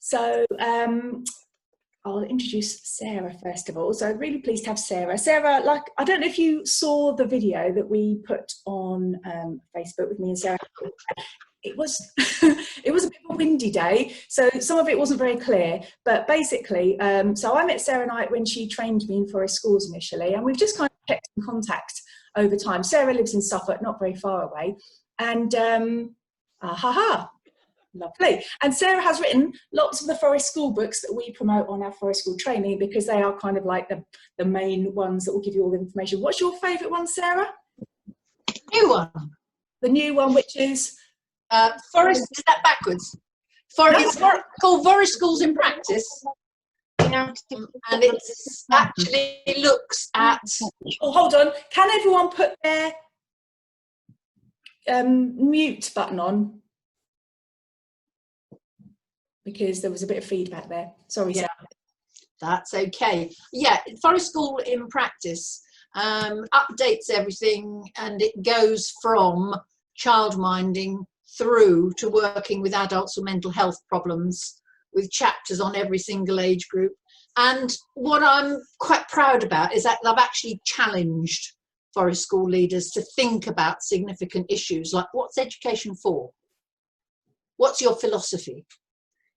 So I'll introduce Sarah first of all. So really pleased to have Sarah. Sarah, like, I don't know if you saw the video that we put on Facebook with me and Sarah. It was it was a bit of a windy day, so some of it wasn't very clear. But basically, so I met Sarah Knight when she trained me in forest schools initially, and we've just kind of kept in contact over time. Sarah lives in Suffolk, not very far away, and lovely. And Sarah has written lots of the forest school books that we promote on our forest school training, because they are kind of like the main ones that will give you all the information. What's your favourite one, Sarah? New one. The new one, which is? Forest, is that backwards? It's called Forest Schools in Practice. And it actually looks at... Oh, hold on. Can everyone put their mute button on? Because there was a bit of feedback there. Sorry, Sarah. That's okay. Yeah, Forest School in Practice updates everything, and it goes from childminding through to working with adults with mental health problems, with chapters on every single age group. And what I'm quite proud about is that I've actually challenged forest school leaders to think about significant issues like, what's education for? What's your philosophy?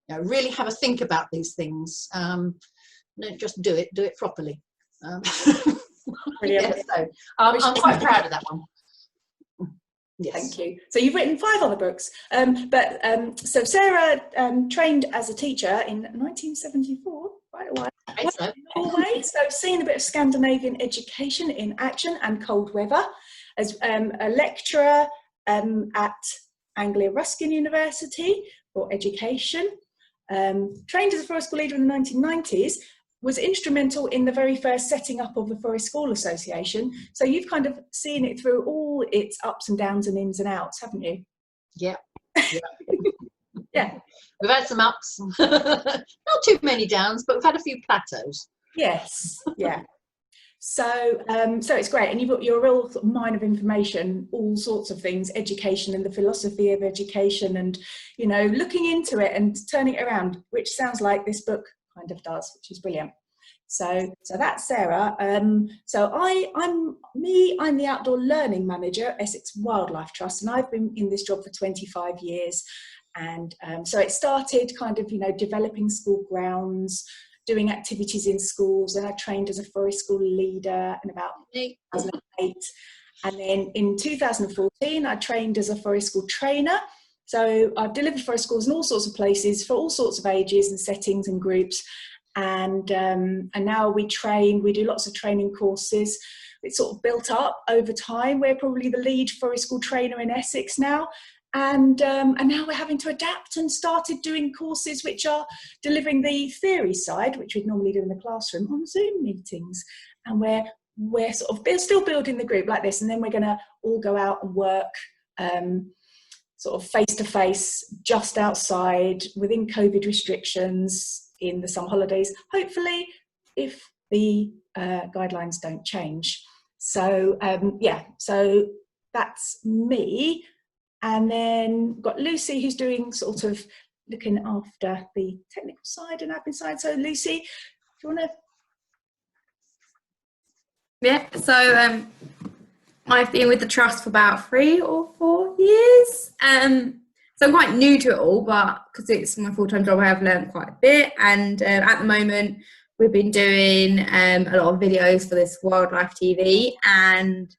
You know, really have a think about these things. Don't just do it properly. Brilliant. Yeah, so I'm quite proud of that one. Yes. Thank you. So you've written 5 other books, so Sarah trained as a teacher in 1974, quite a while. So. Norway, so seen a bit of Scandinavian education in action and cold weather, as a lecturer at Anglia Ruskin University for education, trained as a forest school leader in the 1990s, was instrumental in the very first setting up of the Forest School Association. So you've kind of seen it through all its ups and downs and ins and outs, haven't you? Yeah. Yeah. We've had some ups, not too many downs, but we've had a few plateaus. Yes, yeah. So it's great, and you've got your real sort of mine of information, all sorts of things, education and the philosophy of education, and, you know, looking into it and turning it around, which sounds like this book kind of does, which is brilliant. So that's Sarah. So I'm the outdoor learning manager at Essex Wildlife Trust, and I've been in this job for 25 years. And so it started kind of, you know, developing school grounds, doing activities in schools, and I trained as a forest school leader in about 2008. And then in 2014, I trained as a forest school trainer. So I've delivered forest schools in all sorts of places for all sorts of ages and settings and groups. And now we do lots of training courses. It's sort of built up over time. We're probably the lead forest school trainer in Essex now. And now we're having to adapt and started doing courses which are delivering the theory side, which we'd normally do in the classroom, on Zoom meetings. And we're sort of still building the group like this, and then we're going to all go out and work sort of face-to-face, just outside, within COVID restrictions in the summer holidays, hopefully, if the guidelines don't change. So so that's me. And then we've got Lucy, who's doing sort of looking after the technical side and admin side. So Lucy, do you want to? Yeah, so I've been with the trust for about 3 or 4 years. So I'm quite new to it all, but because it's my full-time job, I have learned quite a bit. And at the moment, we've been doing a lot of videos for this wildlife TV. And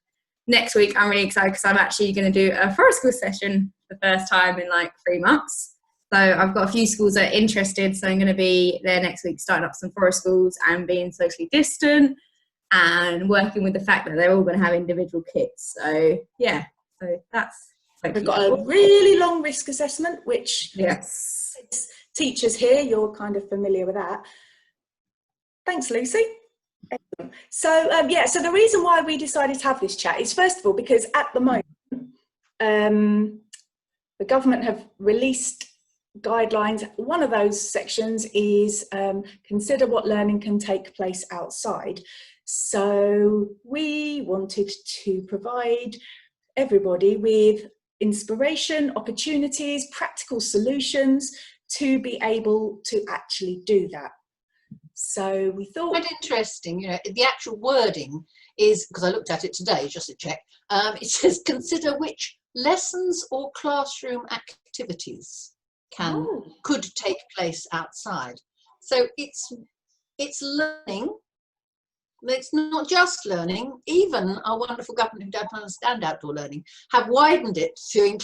next week, I'm really excited because I'm actually going to do a forest school session for the first time in like 3 months. So I've got a few schools that are interested. So I'm going to be there next week, starting up some forest schools and being socially distant and working with the fact that they're all going to have individual kits. So yeah, so that's. We've got a really long risk assessment, which yes, teachers here, you're kind of familiar with that. Thanks, Lucy. Excellent. So so the reason why we decided to have this chat is, first of all, because at the moment the government have released guidelines. One of those sections is consider what learning can take place outside. So we wanted to provide everybody with inspiration, opportunities, practical solutions to be able to actually do that. So we thought... Quite interesting, you know, the actual wording is, because I looked at it today just to check, it says consider which lessons or classroom activities could take place outside. So it's learning. It's not just learning. Even our wonderful government who don't understand outdoor learning have widened it to,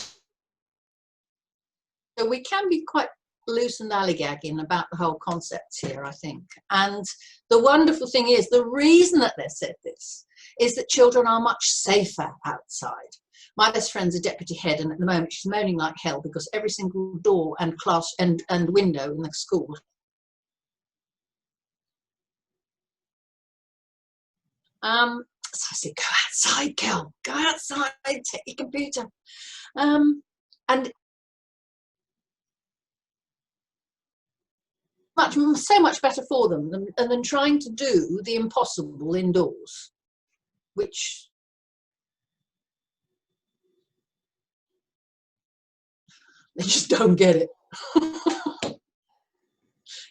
so we can be quite loose and lollygagging about the whole concepts here, I think. And the wonderful thing is, the reason that they said this is that children are much safer outside. My best friend's a deputy head, and at the moment she's moaning like hell because every single door and class and window in the school so I said, go outside, Kel, go outside, take your computer. And so much better for them than trying to do the impossible indoors, which they just don't get it.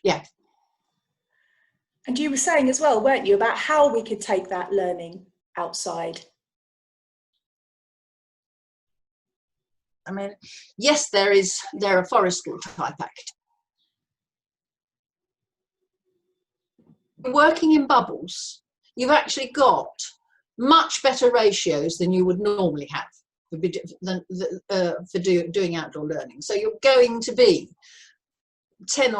Yeah. And you were saying as well, weren't you, about how we could take that learning outside? I mean, yes, there are forest school type activities. Working in bubbles, you've actually got much better ratios than you would normally have for doing outdoor learning. So you're going to be 10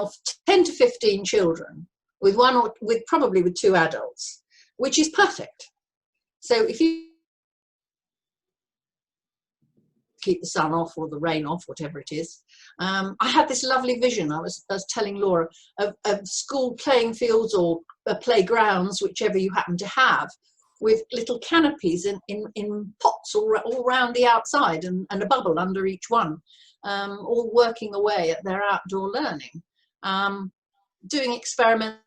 to 15 children with probably with 2 adults, which is perfect. So if you keep the sun off or the rain off, whatever it is. I had this lovely vision, I was telling Laura, of school playing fields or playgrounds, whichever you happen to have, with little canopies in pots all around the outside and a bubble under each one, all working away at their outdoor learning, doing experiments,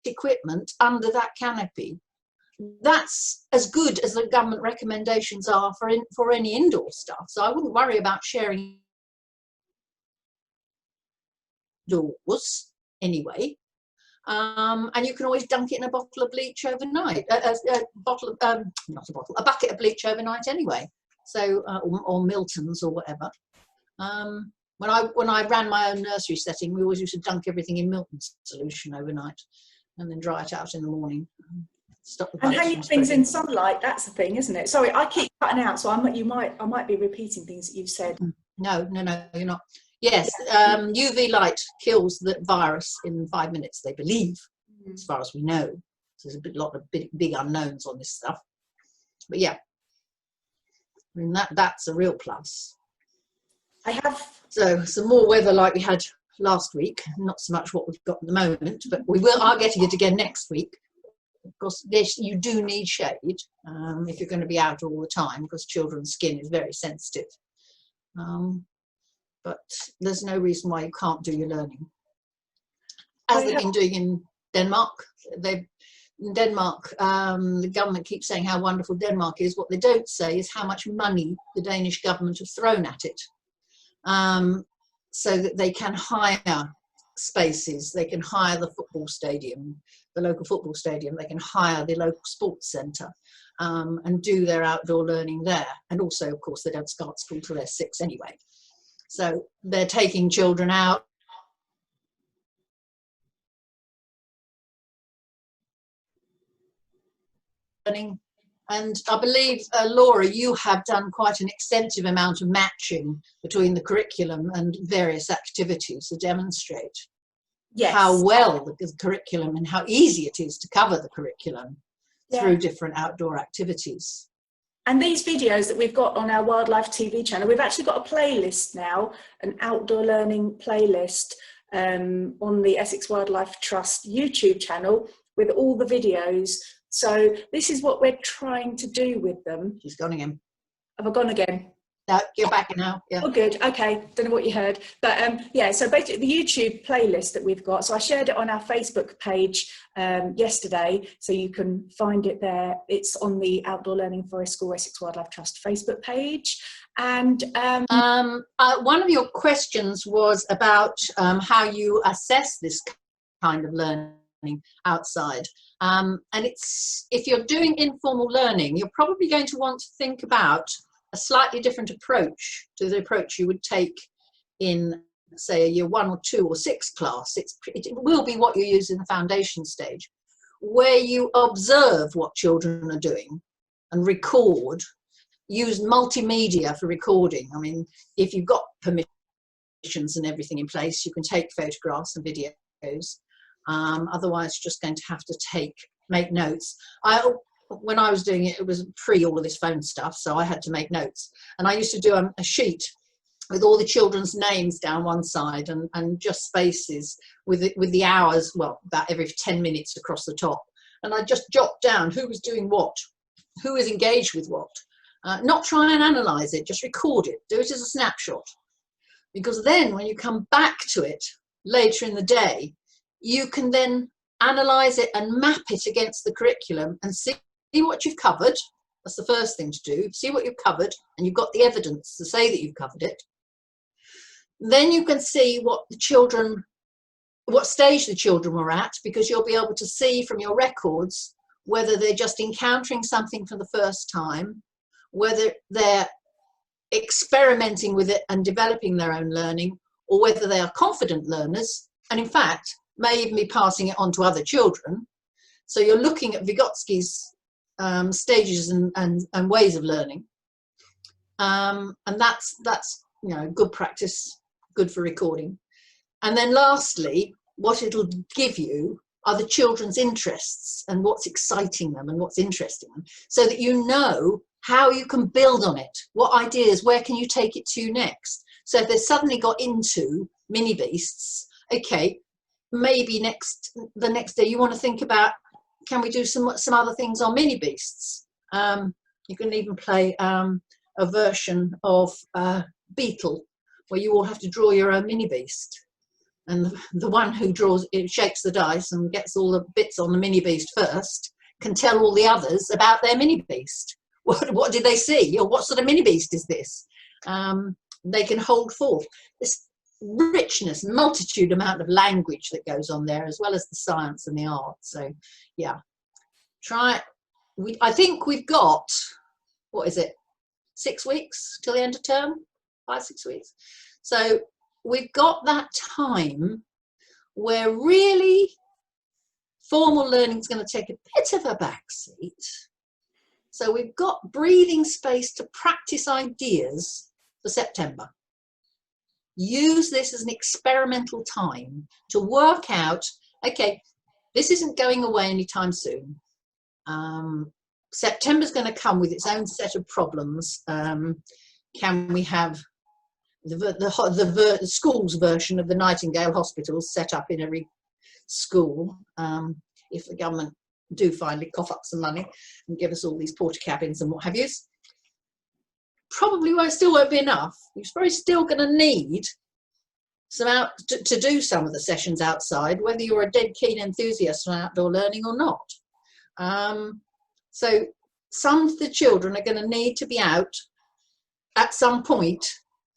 equipment under that canopy. That's as good as the government recommendations are for any indoor stuff. So I wouldn't worry about sharing doors anyway. And you can always dunk it in a bottle of bleach overnight. A bucket of bleach overnight anyway. So or Milton's or whatever. When I ran my own nursery setting, we always used to dunk everything in Milton's solution overnight and then dry it out in the morning. Stop the and hanging things in sunlight, that's the thing, isn't it? Sorry, I keep cutting out, so I might be repeating things that you've said. No, you're not. Yes, UV light kills the virus in 5 minutes, they believe, as far as we know. So there's a lot of big unknowns on this stuff. But yeah, I mean, that's a real plus. I have... So some more weather like we had last week, not so much what we've got at the moment, but we are getting it again next week. Of course, you do need shade if you're going to be out all the time, because children's skin is very sensitive. But there's no reason why you can't do your learning. As they've been doing in Denmark. In Denmark, the government keeps saying how wonderful Denmark is. What they don't say is how much money the Danish government have thrown at it. So that they can hire spaces, they can hire the football stadium, the local football stadium, they can hire the local sports centre and do their outdoor learning there. And also, of course, they don't start school till they're 6 anyway. So they're taking children out. And I believe, Laura, you have done quite an extensive amount of matching between the curriculum and various activities to demonstrate how well the curriculum and how easy it is to cover the curriculum through different outdoor activities. And these videos that we've got on our Wildlife TV channel, we've actually got a playlist now, an outdoor learning playlist on the Essex Wildlife Trust YouTube channel with all the videos. So this is what we're trying to do with them. She's gone again. Have I gone again? No, you're back now. Yeah. Oh, good. Okay. Don't know what you heard. But yeah, so basically the YouTube playlist that we've got. So I shared it on our Facebook page yesterday. So you can find it there. It's on the Outdoor Learning Forest School Essex Wildlife Trust Facebook page. And one of your questions was about how you assess this kind of learning outside. And it's, if you're doing informal learning, you're probably going to want to think about a slightly different approach to the approach you would take in, say, a year 1 or 2 or 6 class. It will be what you use in the foundation stage, where you observe what children are doing and record. Use multimedia for recording. I mean, if you've got permissions and everything in place, you can take photographs and videos. Otherwise, you're just going to have to make notes. When I was doing it, it was pre all of this phone stuff, so I had to make notes. And I used to do a sheet with all the children's names down one side and just spaces with the hours, well, about every 10 minutes across the top. And I just jot down who was doing what, who was engaged with what. Not try and analyse it, just record it, do it as a snapshot. Because then when you come back to it later in the day, you can then analyse it and map it against the curriculum and see what you've covered. That's the first thing to do, see what you've covered, and you've got the evidence to say that you've covered it. Then you can see what stage the children were at, because you'll be able to see from your records whether they're just encountering something for the first time, whether they're experimenting with it and developing their own learning, or whether they are confident learners and in fact may even be passing it on to other children. So you're looking at Vygotsky's stages and ways of learning, and that's good practice, good for recording. And then lastly, what it'll give you are the children's interests and what's exciting them and what's interesting them, so that you know how you can build on it, what ideas, where can you take it to next. So if they suddenly got into mini beasts, okay, maybe the next day you want to think about, can we do some other things on mini beasts? You can even play a version of Beetle, where you all have to draw your own mini beast. And the one who shakes the dice and gets all the bits on the mini beast first can tell all the others about their mini beast. What did they see? Or what sort of mini beast is this? They can hold forth this richness, multitude amount of language that goes on there, as well as the science and the art. So yeah, try it. I think we've got, what is it, 6 weeks till the end of term? 5-6 weeks. So we've got that time where really formal learning is going to take a bit of a backseat. So we've got breathing space to practice ideas for September. Use this as an experimental time to work out, okay, this isn't going away anytime soon. September's going to come with its own set of problems. Can we have the school's version of the Nightingale hospitals set up in every school, if the government do finally cough up some money and give us all these porta cabins and what have you? Probably still won't be enough. You're probably still going to need some to do some of the sessions outside, whether you're a dead keen enthusiast on outdoor learning or not. So some of the children are going to need to be out at some point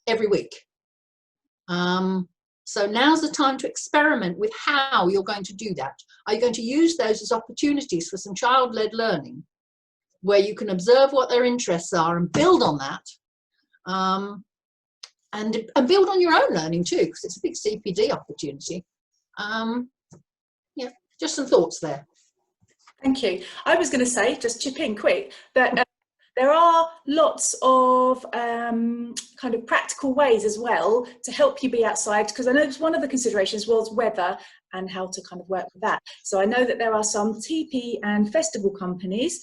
every week. So now's the time to experiment with how you're going to do that. Are you going to use those as opportunities for some child-led learning, where you can observe what their interests are and build on that, and build on your own learning too, because it's a big CPD opportunity. Yeah, just some thoughts there. Thank you. I was going to say, just chip in quick, that there are lots of kind of practical ways as well to help you be outside, because I know one of the considerations was weather and how to kind of work with that. So I know that there are some TP and festival companies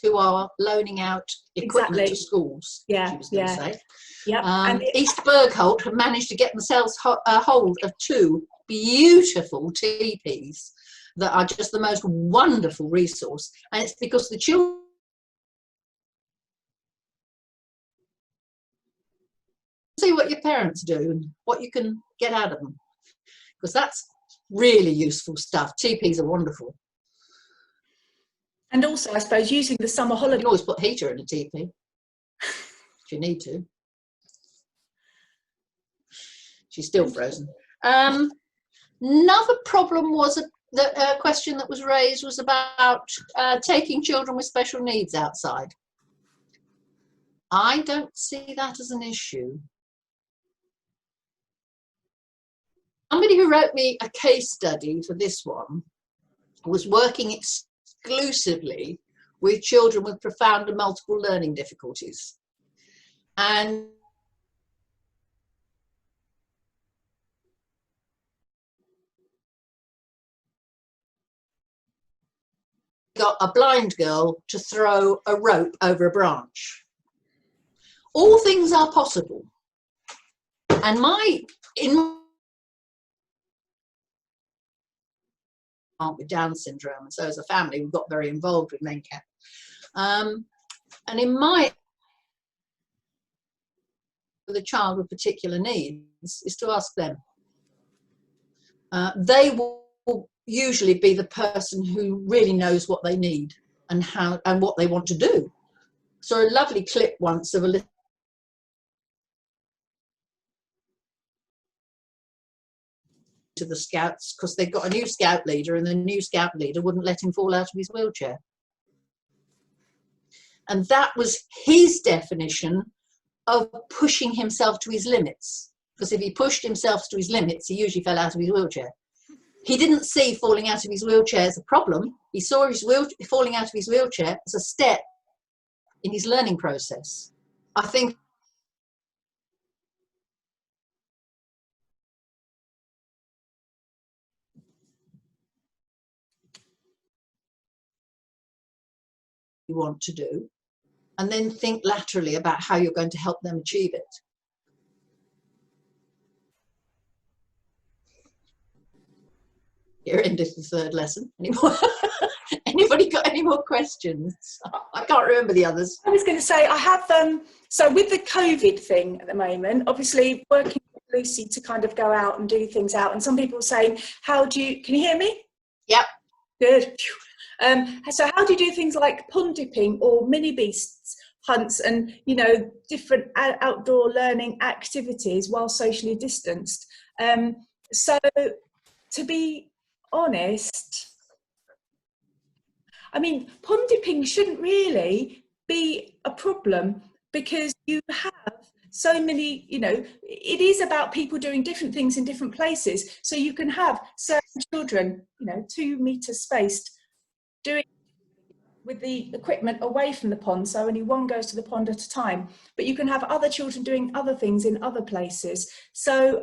who are loaning out equipment to schools. Yeah, yeah. Yep. And East Bergholt have managed to get themselves a hold of 2 beautiful TPs that are just the most wonderful resource, and it's because the children see what your parents do and what you can get out of them, because that's really useful stuff. TPs are wonderful. And also, I suppose, using the summer holiday. You can always put heater in a TP. if you need to. She's still frozen. Another problem was the question that was raised was about taking children with special needs outside. I don't see that as an issue. Somebody who wrote me a case study for this one was working exclusively with children with profound and multiple learning difficulties. And got a blind girl to throw a rope over a branch. All things are possible. And with Down syndrome, and so as a family we got very involved with MenCap. And in my with a child with particular needs is to ask them. They will usually be the person who really knows what they need and how and what they want to do. So a lovely clip once of a little to the scouts because they've got a new scout leader and the new scout leader wouldn't let him fall out of his wheelchair. And that was his definition of pushing himself to his limits. Because if he pushed himself to his limits, he usually fell out of his wheelchair. He didn't see falling out of his wheelchair as a problem. He saw his falling out of his wheelchair as a step in his learning process. I think you want to do, and then think laterally about how you're going to help them achieve it. Here ended the third lesson. Anybody got any more questions? I can't remember the others. I was going to say, I have, so with the COVID thing at the moment, obviously working with Lucy to kind of go out and do things out, and some people are saying, can you hear me? Yep. Good. So how do you do things like pond dipping or mini beasts hunts and, you know, different outdoor learning activities while socially distanced? So to be honest, I mean, pond dipping shouldn't really be a problem because you have so many, you know, it is about people doing different things in different places. So you can have certain children, you know, 2 meters spaced, doing with the equipment away from the pond, so only one goes to the pond at a time, but you can have other children doing other things in other places. So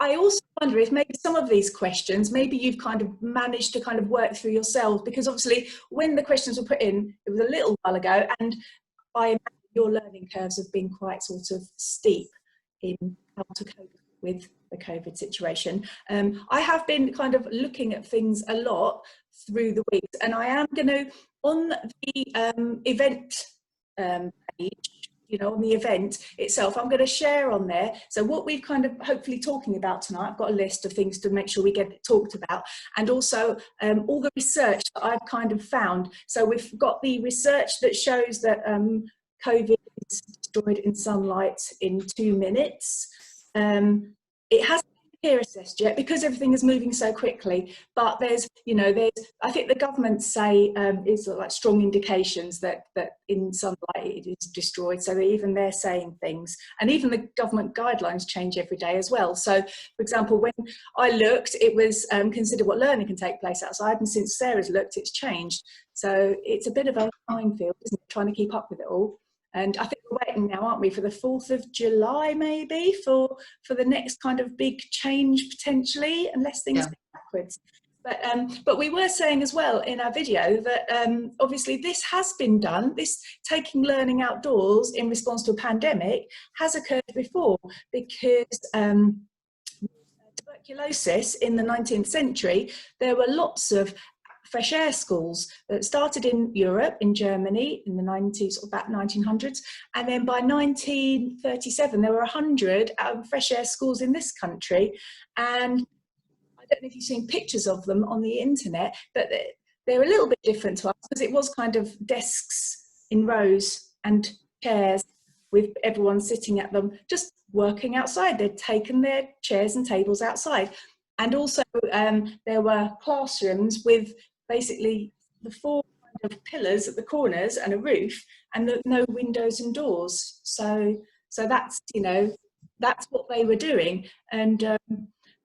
I also wonder if maybe some of these questions, maybe you've kind of managed to kind of work through yourself, because obviously when the questions were put in, it was a little while ago, and I imagine your learning curves have been quite sort of steep in how to cope with the COVID situation. I have been kind of looking at things a lot through the weeks, and I am going to, on the event page, you know, on the event itself, I'm going to share on there. So what we've kind of hopefully talking about tonight, I've got a list of things to make sure we get it talked about, and also all the research that I've kind of found. So we've got the research that shows that COVID is destroyed in sunlight in 2 minutes. It hasn't been peer assessed yet because everything is moving so quickly, but there's, you know, I think the government say is like strong indications that in sunlight it is destroyed. So even they're saying things, and even the government guidelines change every day as well. So for example, when I looked, it was consider what learning can take place outside, and since Sarah's looked, it's changed. So it's a bit of a minefield, isn't it, trying to keep up with it all. And I think we're waiting now, aren't we, for the 4th of July, maybe, for the next kind of big change, potentially, unless things go backwards. But we were saying as well in our video that obviously this has been done, this taking learning outdoors in response to a pandemic has occurred before, because tuberculosis in the 19th century, there were lots of fresh air schools that started in Europe, in Germany, in the 90s, or about 1900s, and then by 1937 there were 100 fresh air schools in this country. And I don't know if you've seen pictures of them on the internet, but they're a little bit different to us, because it was kind of desks in rows and chairs with everyone sitting at them, just working outside. They'd taken their chairs and tables outside. And also there were classrooms with basically the 4 kind of pillars at the corners and a roof, and no windows and doors. So that's, you know, that's what they were doing. And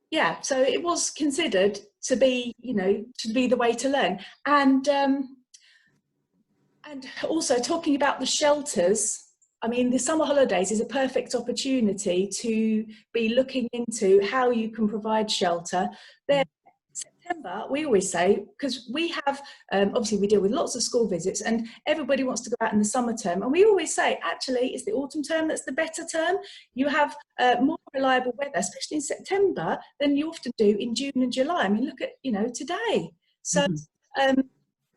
yeah, so it was considered to be, you know, to be the way to learn. And also talking about the shelters, I mean, the summer holidays is a perfect opportunity to be looking into how you can provide shelter. There, September, we always say, because we have, obviously we deal with lots of school visits and everybody wants to go out in the summer term. And we always say, actually, it's the autumn term that's the better term. You have more reliable weather, especially in September, than you often do in June and July. I mean, look at, you know, today. So,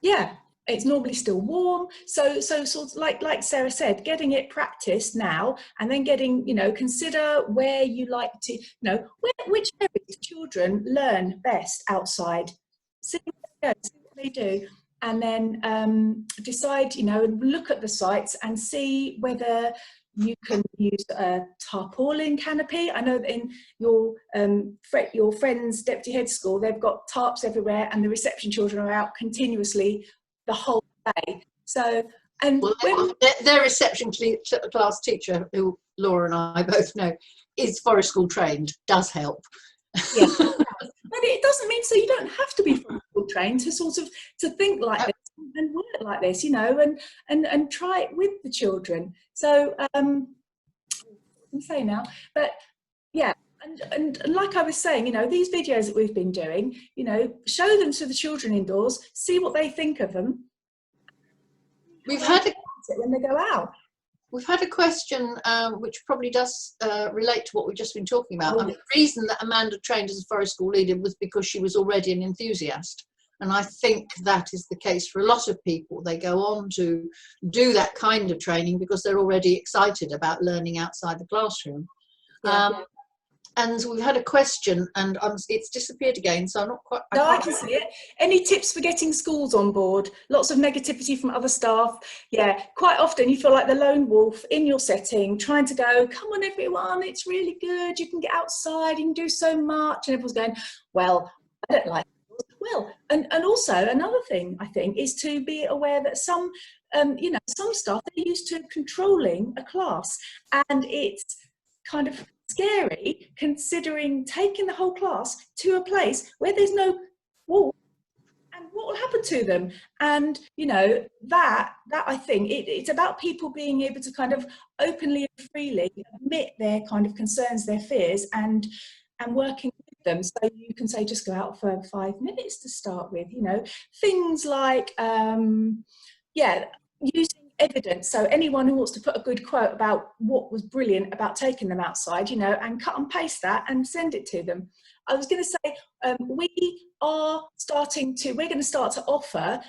yeah. It's normally still warm, so sort of like Sarah said, getting it practiced now, and then getting, you know, consider where you like to, you know, which areas children learn best outside. See what they do, and then decide, you know, and look at the sites and see whether you can use a tarpaulin canopy. I know that in your friend's deputy head school, they've got tarps everywhere, and the reception children are out continuously the whole day. So, and well, their reception class teacher, who Laura and I both know, is forest school trained, does help. Yeah, but it doesn't mean, so you don't have to be forest school trained to sort of to think like this and work like this, you know, and try it with the children. So I'm saying now, but yeah. And like I was saying, you know, these videos that we've been doing, you know, show them to the children indoors, see what they think of them. We've had when they go out. We've had a question which probably does relate to what we've just been talking about. Oh, and the reason that Amanda trained as a forest school leader was because she was already an enthusiast. And I think that is the case for a lot of people. They go on to do that kind of training because they're already excited about learning outside the classroom. And we've had a question, and it's disappeared again, so I'm not quite... I can see it. Any tips for getting schools on board? Lots of negativity from other staff. Yeah, quite often you feel like the lone wolf in your setting, trying to go, come on everyone, it's really good, you can get outside, you can do so much, and everyone's going, well, I don't like it. Well, and also another thing, I think, is to be aware that some, you know, some staff, they're used to controlling a class, and it's kind of scary considering taking the whole class to a place where there's no wall, and what will happen to them. And you know, that I think it's about people being able to kind of openly and freely admit their kind of concerns, their fears, and working with them. So you can say, just go out for 5 minutes to start with, you know, things like yeah, using evidence. So anyone who wants to put a good quote about what was brilliant about taking them outside, you know, and cut and paste that and send it to them. I was going to say, we're going to start to offer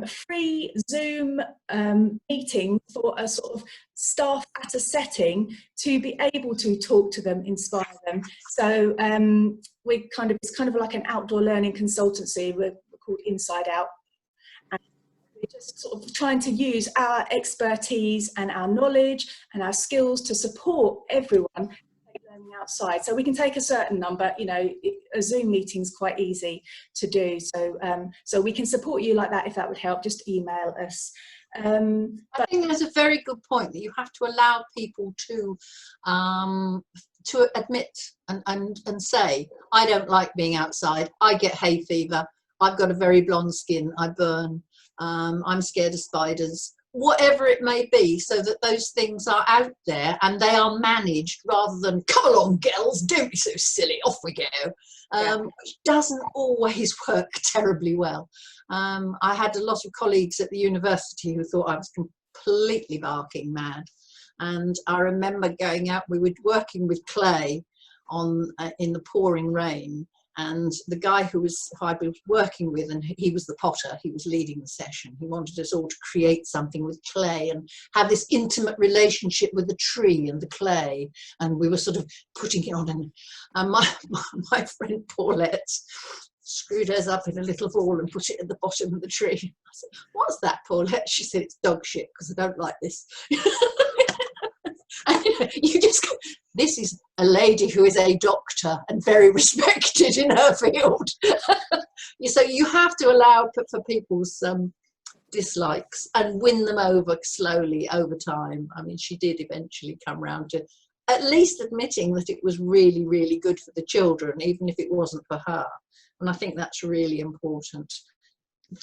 free Zoom meetings for a sort of staff at a setting to be able to talk to them, inspire them. So it's kind of like an outdoor learning consultancy. We're called Inside Out. We're just sort of trying to use our expertise and our knowledge and our skills to support everyone learning outside. So we can take a certain number, you know, a Zoom meeting's quite easy to do. So we can support you like that. If that would help, just email us. I think that's a very good point, that you have to allow people to admit and say, I don't like being outside, I get hay fever, I've got a very blonde skin, I burn, I'm scared of spiders, whatever it may be, so that those things are out there and they are managed, rather than, come along girls, don't be so silly, off we go, which doesn't always work terribly well. I had a lot of colleagues at the university who thought I was completely barking mad, and I remember going out, we were working with clay in the pouring rain, and the guy who I was working with, and he was the potter, he was leading the session, he wanted us all to create something with clay and have this intimate relationship with the tree and the clay, and we were sort of putting it on, and my friend Paulette screwed hers up in a little ball and put it at the bottom of the tree. I said, what's that, Paulette? She said, it's dog shit, because I don't like this. You just go, this is a lady who is a doctor and very respected in her field. So you have to allow for people's dislikes and win them over slowly over time. I mean, she did eventually come round to at least admitting that it was really, really good for the children, even if it wasn't for her. And I think that's really important,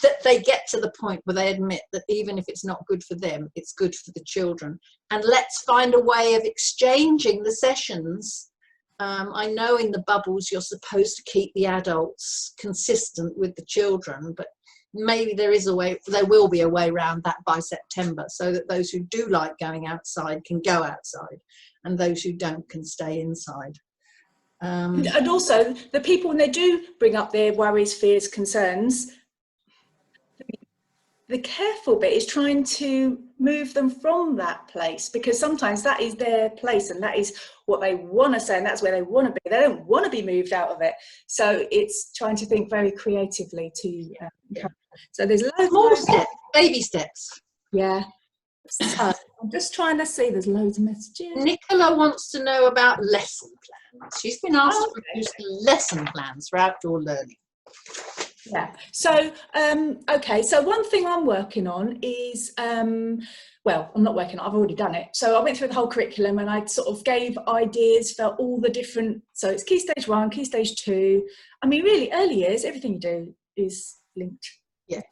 that they get to the point where they admit that even if it's not good for them, it's good for the children. And let's find a way of exchanging the sessions. I know in the bubbles you're supposed to keep the adults consistent with the children, but maybe there will be a way around that by September, so that those who do like going outside can go outside and those who don't can stay inside. And also the people, when they do bring up their worries, fears, concerns, the careful bit is trying to move them from that place, because sometimes that is their place and that is what they want to say and that's where they want to be. They don't want to be moved out of it. So it's trying to think very creatively to so there's loads more of steps, baby steps. Yeah. So I'm just trying to see, there's loads of messages. Nicola wants to know about lesson plans. She's been asked to produce lesson plans for outdoor learning. Yeah. So, okay. So one thing I'm working on is, well, I'm not working on, I've already done it. So I went through the whole curriculum and I sort of gave ideas for all the different, so it's Key Stage 1, Key Stage 2. I mean, really, early years, everything you do is linked. Yeah.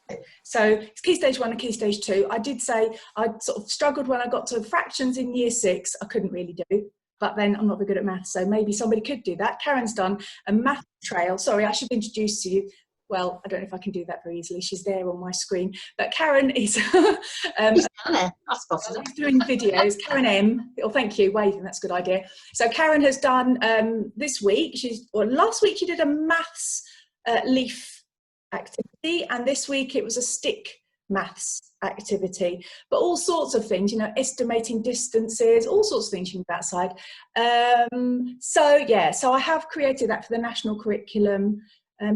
So it's Key Stage 1 and Key Stage 2. I did say I sort of struggled when I got to fractions in year 6. I couldn't really do, but then I'm not very good at maths, so maybe somebody could do that. Karen's done a math trail. Sorry, I should introduce to you. Well, I don't know if I can do that very easily. She's there on my screen, but Karen is doing videos. Karen M. Oh, thank you, waving. That's a good idea. So Karen has done this week. Last week she did a maths leaf activity, and this week it was a stick maths activity, but all sorts of things, you know, estimating distances, all sorts of things you can do outside. So yeah, so I have created that for the national curriculum,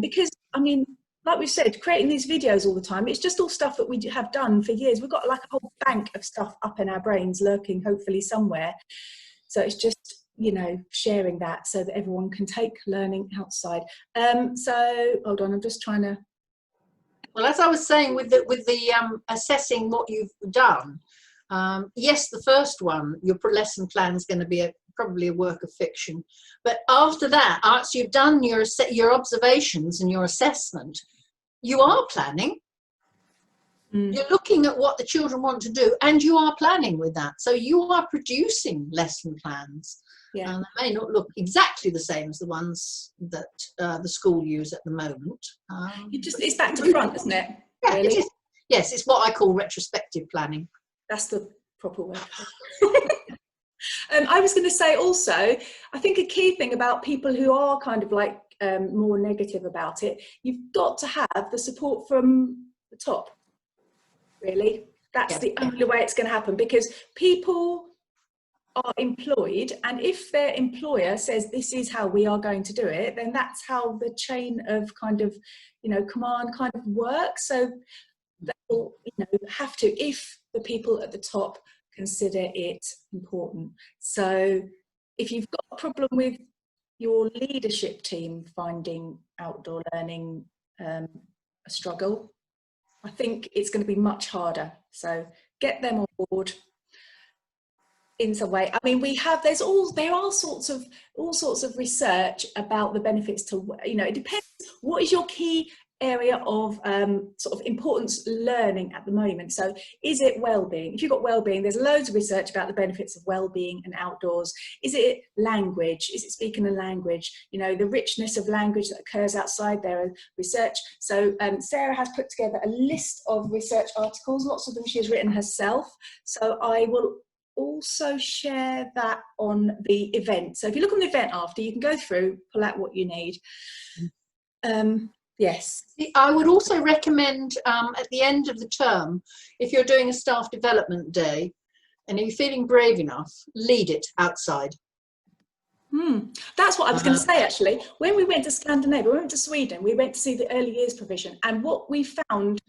because I mean, like we've said, creating these videos all the time, it's just all stuff that we have done for years. We've got like a whole bank of stuff up in our brains lurking hopefully somewhere, so it's just, you know, sharing that so that everyone can take learning outside. So hold on, I'm just trying to. Well, as I was saying, with the assessing what you've done, yes, the first one, your lesson plan is going to be probably a work of fiction. But after that, after you've done your observations and your assessment, you are planning. You're looking at what the children want to do, and you are planning with that. So you are producing lesson plans. Yeah. And they may not look exactly the same as the ones that the school use at the moment. It's back to front, isn't it? Yeah, really? it is. Yes, it's what I call retrospective planning. That's the proper word. I was going to say also, I think a key thing about people who are kind of like more negative about it, you've got to have the support from the top, really. That's the only way it's going to happen, because people are employed, and if their employer says this is how we are going to do it, then that's how the chain of kind of, you know, command kind of works. So they'll, you know, have to, if the people at the top consider it important. So if you've got a problem with your leadership team finding outdoor learning a struggle, I think it's going to be much harder. So get them on board in some way. I mean, there are all sorts of research about the benefits to, you know, it depends. What is your key area of sort of importance learning at the moment? So is it well-being? If you've got well-being, there's loads of research about the benefits of well-being and outdoors. Is it language? Is it speaking a language? You know, the richness of language that occurs outside, there are research. So Sara has put together a list of research articles, lots of them she has written herself. So I will also share that on the event. So if you look on the event after, you can go through, pull out what you need. Yes. I would also recommend at the end of the term, if you're doing a staff development day and you're feeling brave enough, lead it outside. That's what I was going to say, actually. When we went to Scandinavia, we went to Sweden, we went to see the early years provision, and what we found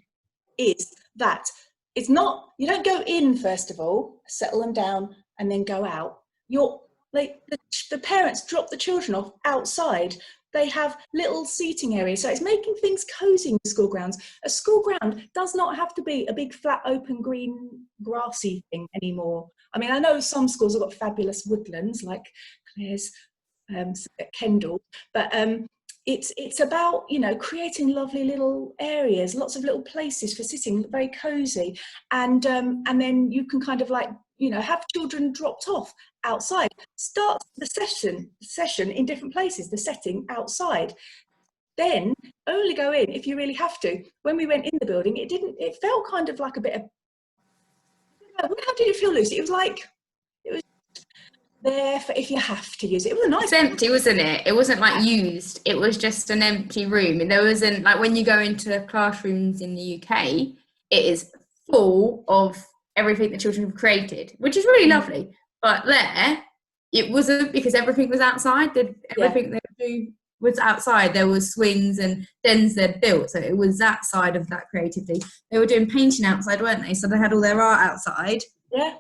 is that it's not, you don't go in first of all, settle them down, and then go out. the parents drop the children off outside. They have little seating areas, so it's making things cozy in the school grounds. A school ground does not have to be a big flat open green grassy thing anymore. I mean, I know some schools have got fabulous woodlands like Claire's at Kendall, but it's about, you know, creating lovely little areas, lots of little places for sitting, very cozy, and then you can kind of like, you know, have children dropped off outside. Start the session in different places, the setting outside. Then only go in if you really have to. When we went in the building, it felt kind of like a bit of, how did it feel, Lucy? It was like, it was there for if you have to use it. It was a nice. It's empty, wasn't it? It wasn't like used. It was just an empty room, and there wasn't like, when you go into classrooms in the UK, it is full of everything the children have created, which is really lovely. But there, it wasn't, because everything was outside. Everything they do was outside. There was swings and dens they'd built, so it was that side of that creativity. They were doing painting outside, weren't they? So they had all their art outside. Yeah.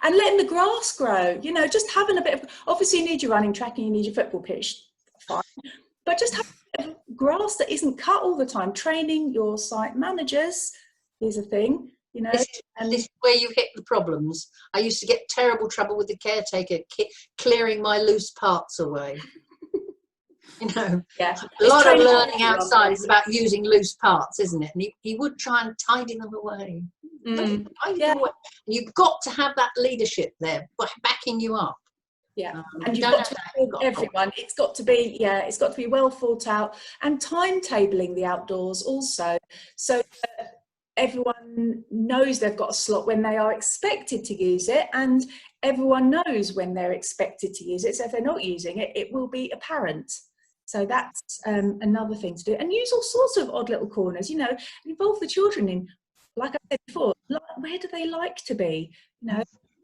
And letting the grass grow, you know, just having a bit of, obviously you need your running track and you need your football pitch, fine. But just have a bit of grass that isn't cut all the time. Training your site managers is a thing, you know. This is where you hit the problems. I used to get terrible trouble with the caretaker clearing my loose parts away. You know, a lot of learning outside is about using loose parts, isn't it? And he would try and tidy them away. You've got to have that leadership there backing you up. And you've got to have everyone. It's got to be well thought out, and timetabling the outdoors also, so that everyone knows they've got a slot when they are expected to use it, and everyone knows when they're expected to use it. So if they're not using it, it will be apparent. So that's another thing to do, and use all sorts of odd little corners, you know, involve the children in, like I said before, where do they like to be, you know,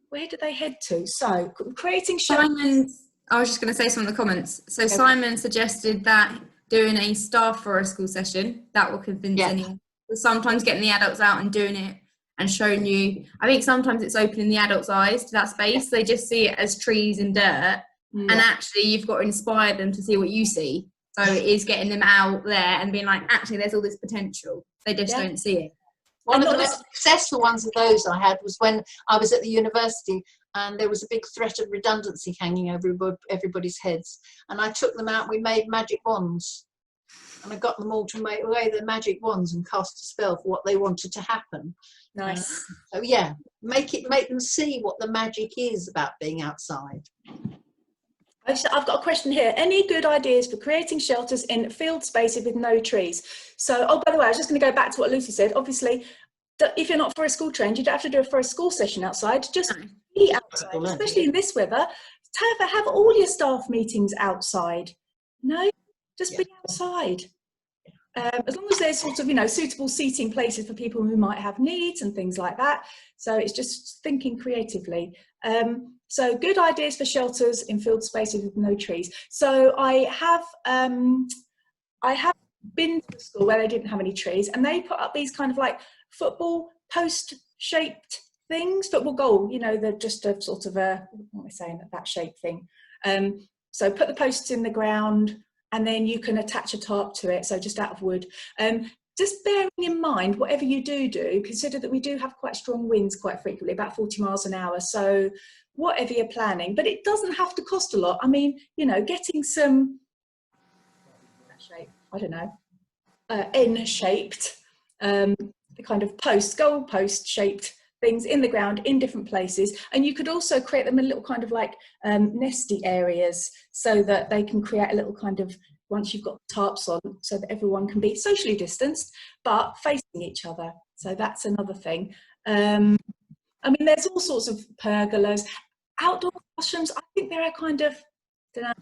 where do they head to? So creating Simon, I was just going to say some of the comments. So Simon suggested that doing a staff for a school session, that will convince anyone. Sometimes getting the adults out and doing it and showing you, I think sometimes it's opening the adults' eyes to that space. They just see it as trees and dirt. And actually you've got to inspire them to see what you see. So it is getting them out there and being like, actually there's all this potential. They just don't see it. One of the most successful ones of those I had was when I was at the university, and there was a big threat of redundancy hanging over everybody's heads. And I took them out, we made magic wands. And I got them all to make away their magic wands and cast a spell for what they wanted to happen. Nice. So yeah, make them see what the magic is about being outside. I've got a question here. Any good ideas for creating shelters in field spaces with no trees? So, by the way, I was just going to go back to what Lucy said. Obviously, if you're not for a school trained, you don't have to do it for a school session outside. Just be outside, especially in this weather. Have all your staff meetings outside. No, just be outside. As long as there's sort of, you know, suitable seating places for people who might have needs and things like that. So it's just thinking creatively. So good ideas for shelters in field spaces with no trees. So I have been to a school where they didn't have any trees, and they put up these kind of like football post shaped things, football goal, you know, they're just a sort of a, what am I saying, that shape thing. So put the posts in the ground, and then you can attach a tarp to it, so just out of wood. Just bearing in mind, whatever you do, consider that we do have quite strong winds quite frequently, about 40 miles an hour. So whatever you're planning, but it doesn't have to cost a lot. I mean, you know, getting some, I don't know, N-shaped, kind of goal post shaped things in the ground in different places, and you could also create them in little kind of like nesty areas, so that they can create a little kind of, once you've got tarps on, so that everyone can be socially distanced but facing each other. So that's another thing. I mean, there's all sorts of pergolas, outdoor classrooms. I think there are kind of, I don't know,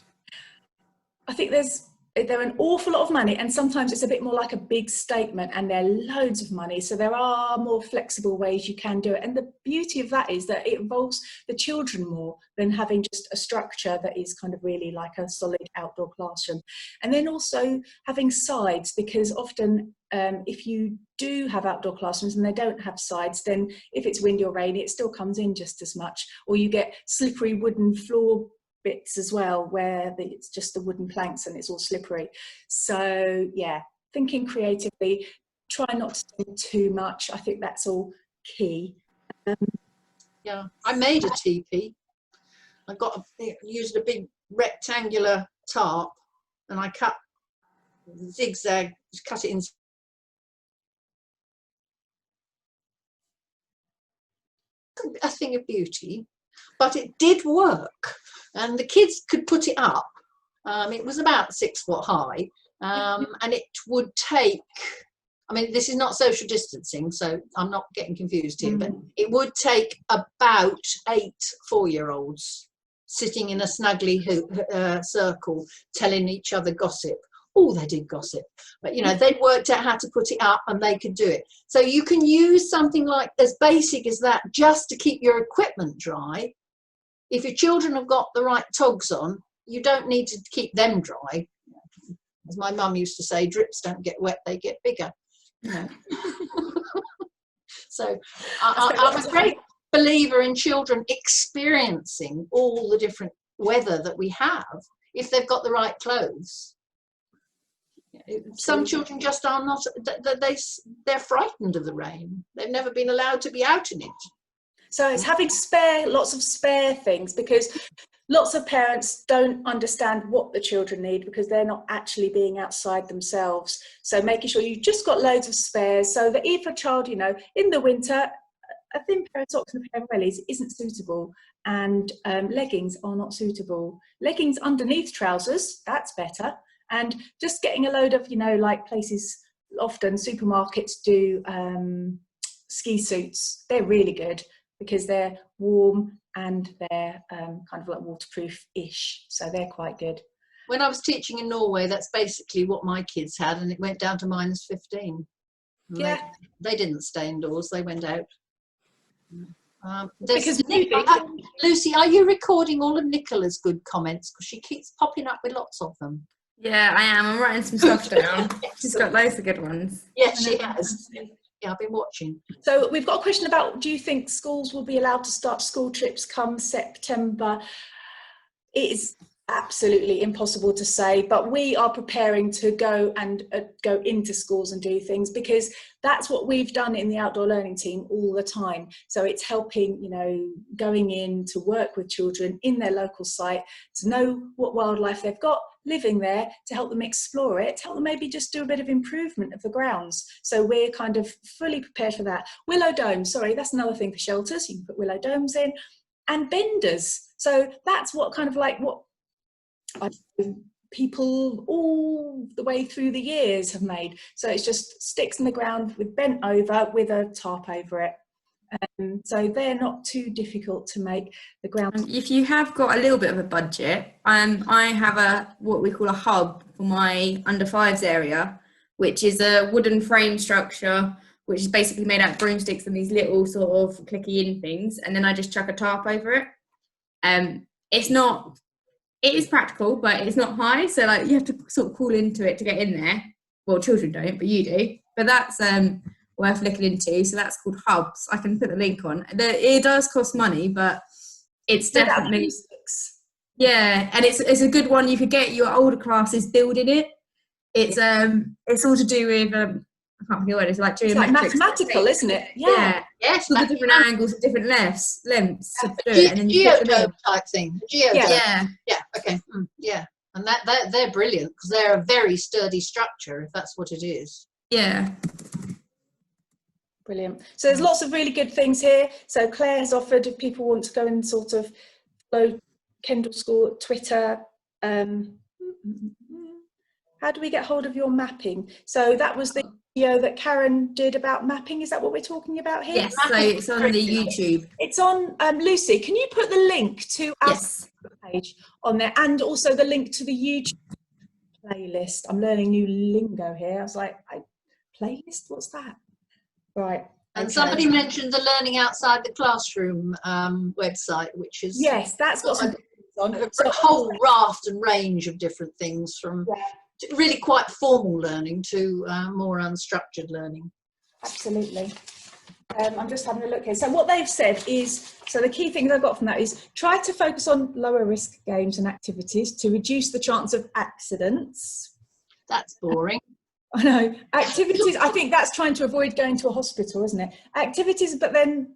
I think there's they're an awful lot of money, and sometimes it's a bit more like a big statement, and they're loads of money. So there are more flexible ways you can do it. And the beauty of that is that it involves the children more than having just a structure that is kind of really like a solid outdoor classroom. And then also having sides, because often if you do have outdoor classrooms and they don't have sides, then if it's windy or rainy, it still comes in just as much. Or you get slippery wooden floor bits as well, where it's just the wooden planks and it's all slippery. So yeah, thinking creatively, try not to spend too much. I think that's all key. Yeah, I made a teepee. I used a big rectangular tarp, and I cut zigzag, cut it in. A thing of beauty, but it did work, and the kids could put it up. It was about 6 foot high, and it would take, I mean, this is not social distancing, so I'm not getting confused here, but it would take about 8 4-year-olds sitting in a snuggly circle telling each other gossip. Oh, they did gossip, but you know, they'd worked out how to put it up and they could do it. So you can use something like as basic as that just to keep your equipment dry. If your children have got the right togs on, you don't need to keep them dry. As my mum used to say, drips don't get wet, they get bigger. No. So I'm a great believer in children experiencing all the different weather that we have if they've got the right clothes. Some children just are not, they're frightened of the rain. They've never been allowed to be out in it. So it's having lots of spare things, because lots of parents don't understand what the children need because they're not actually being outside themselves. So making sure you've just got loads of spares, so that if a child, you know, in the winter, a thin pair of socks and a pair of wellies isn't suitable, and leggings are not suitable. Leggings underneath trousers, that's better. And just getting a load of, you know, like places, often supermarkets do ski suits. They're really good because they're warm and they're kind of like waterproof-ish. So they're quite good. When I was teaching in Norway, that's basically what my kids had, and it went down to -15. Yeah. They didn't stay indoors, they went out. Because Lucy, are you recording all of Nicola's good comments? Because she keeps popping up with lots of them. Yeah, I am. I'm writing some stuff down. She's got loads of good ones. Yes, she has. Yeah, I've been watching. So we've got a question about, do you think schools will be allowed to start school trips come September? It is absolutely impossible to say, but we are preparing to go into schools and do things, because that's what we've done in the outdoor learning team all the time. So it's helping, you know, going in to work with children in their local site, to know what wildlife they've got living there, to help them explore it, to help them maybe just do a bit of improvement of the grounds. So we're kind of fully prepared for that. Willow domes, sorry, that's another thing for shelters. You can put willow domes in, and benders. So that's what kind of like what people all the way through the years have made. So it's just sticks in the ground with bent over with a tarp over it. So they're not too difficult to make. The ground. If you have got a little bit of a budget, I have what we call a hub for my under 5s area, which is a wooden frame structure, which is basically made out of broomsticks and these little sort of clicky in things, and then I just chuck a tarp over it. It is practical, but it's not high, so like you have to sort of crawl into it to get in there. Well, children don't, but you do. But that's worth looking into. So that's called hubs. I can put the link on. It does cost money, but it's definitely, yeah, and it's a good one. You could get your older classes building it. It's all to do with I can't think of what it is, like mathematical, isn't it? Yeah. Yes. All the different angles and different lengths to do it, and then you geodome type thing. Yeah. Okay. Yeah. And they're brilliant because they're a very sturdy structure, if that's what it is. Yeah. Brilliant. So there's lots of really good things here. So Claire has offered, if people want to go and sort of follow Kendall School, Twitter. How do we get hold of your mapping? So that was the video that Karen did about mapping. Is that what we're talking about here? Yes, so it's on the YouTube. It's on, Lucy, can you put the link to our page on there, and also the link to the YouTube Playlist. I'm learning new lingo here. I was like, playlist? What's that? Right. And okay. somebody mentioned the Learning Outside the Classroom website, which is yes, that's got some on. A whole raft and range of different things, from really quite formal learning to more unstructured learning. Absolutely. I'm just having a look here. So what they've said is, so the key things I got from that is try to focus on lower risk games and activities to reduce the chance of accidents. That's boring. I know. Activities, I think that's trying to avoid going to a hospital, isn't it? Activities, but then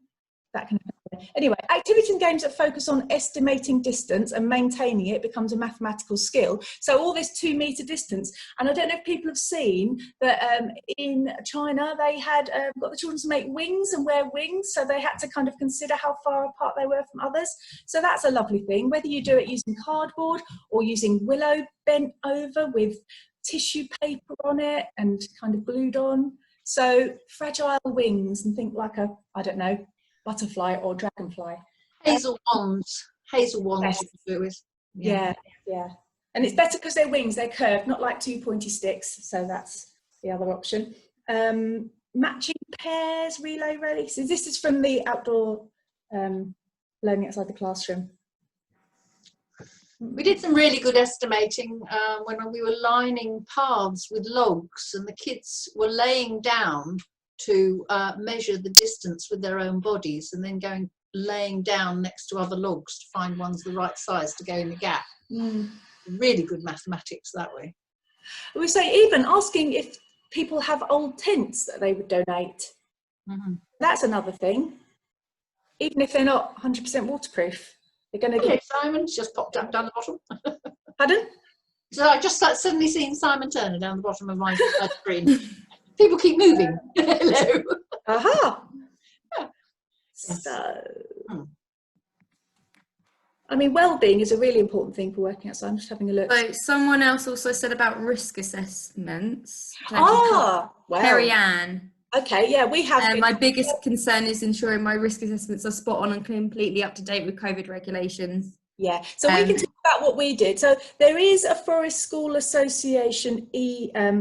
that can happen. Anyway, activities and games that focus on estimating distance and maintaining it becomes a mathematical skill. So all this 2 meter distance, and I don't know if people have seen that in China they had got the children to make wings and wear wings, so they had to kind of consider how far apart they were from others. So that's a lovely thing, whether you do it using cardboard or using willow bent over with tissue paper on it and kind of glued on. So fragile wings, and think like a, I don't know, butterfly or dragonfly. Hazel wands Yes. you can do it with. Yeah. And it's better because their wings, they're curved, not like 2 pointy sticks. So that's the other option. Matching pairs, relay races. This is from the outdoor learning outside the classroom. We did some really good estimating when we were lining paths with logs, and the kids were laying down to measure the distance with their own bodies, and then laying down next to other logs to find ones the right size to go in the gap. Really good mathematics that way. We say even asking if people have old tents that they would donate. That's another thing. Even if they're not 100% waterproof, they're going to get... Simon's just popped up down the bottom. Pardon? So I just suddenly seen Simon Turner down the bottom of my screen. People keep moving. Hello. Aha. Yes. So, I mean, well-being is a really important thing for working outside. I'm just having a look. So someone else also said about risk assessments. Wow. Carrie Ann. Okay, yeah, we have. My biggest concern is ensuring my risk assessments are spot on and completely up to date with COVID regulations. Yeah, so we can talk about what we did. So there is a Forest School Association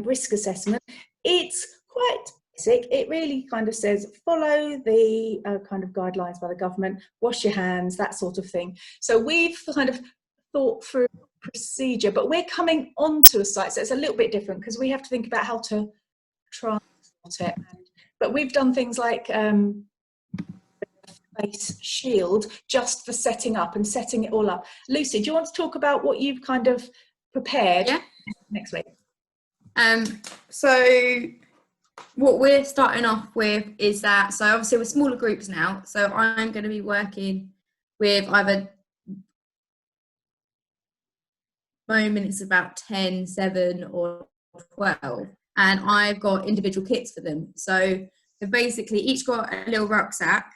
risk assessment. It's quite basic. It really kind of says follow the kind of guidelines by the government, wash your hands, that sort of thing. So we've kind of thought through procedure, but we're coming onto a site, so it's a little bit different because we have to think about how to transport it. But we've done things like face shield just for setting up and setting it all up. Lucy, do you want to talk about what you've kind of prepared next week? So what we're starting off with is that, so obviously we're smaller groups now, so I'm going to be working with either moment it's about 10, 7 or 12, and I've got individual kits for them. So they've basically each got a little rucksack,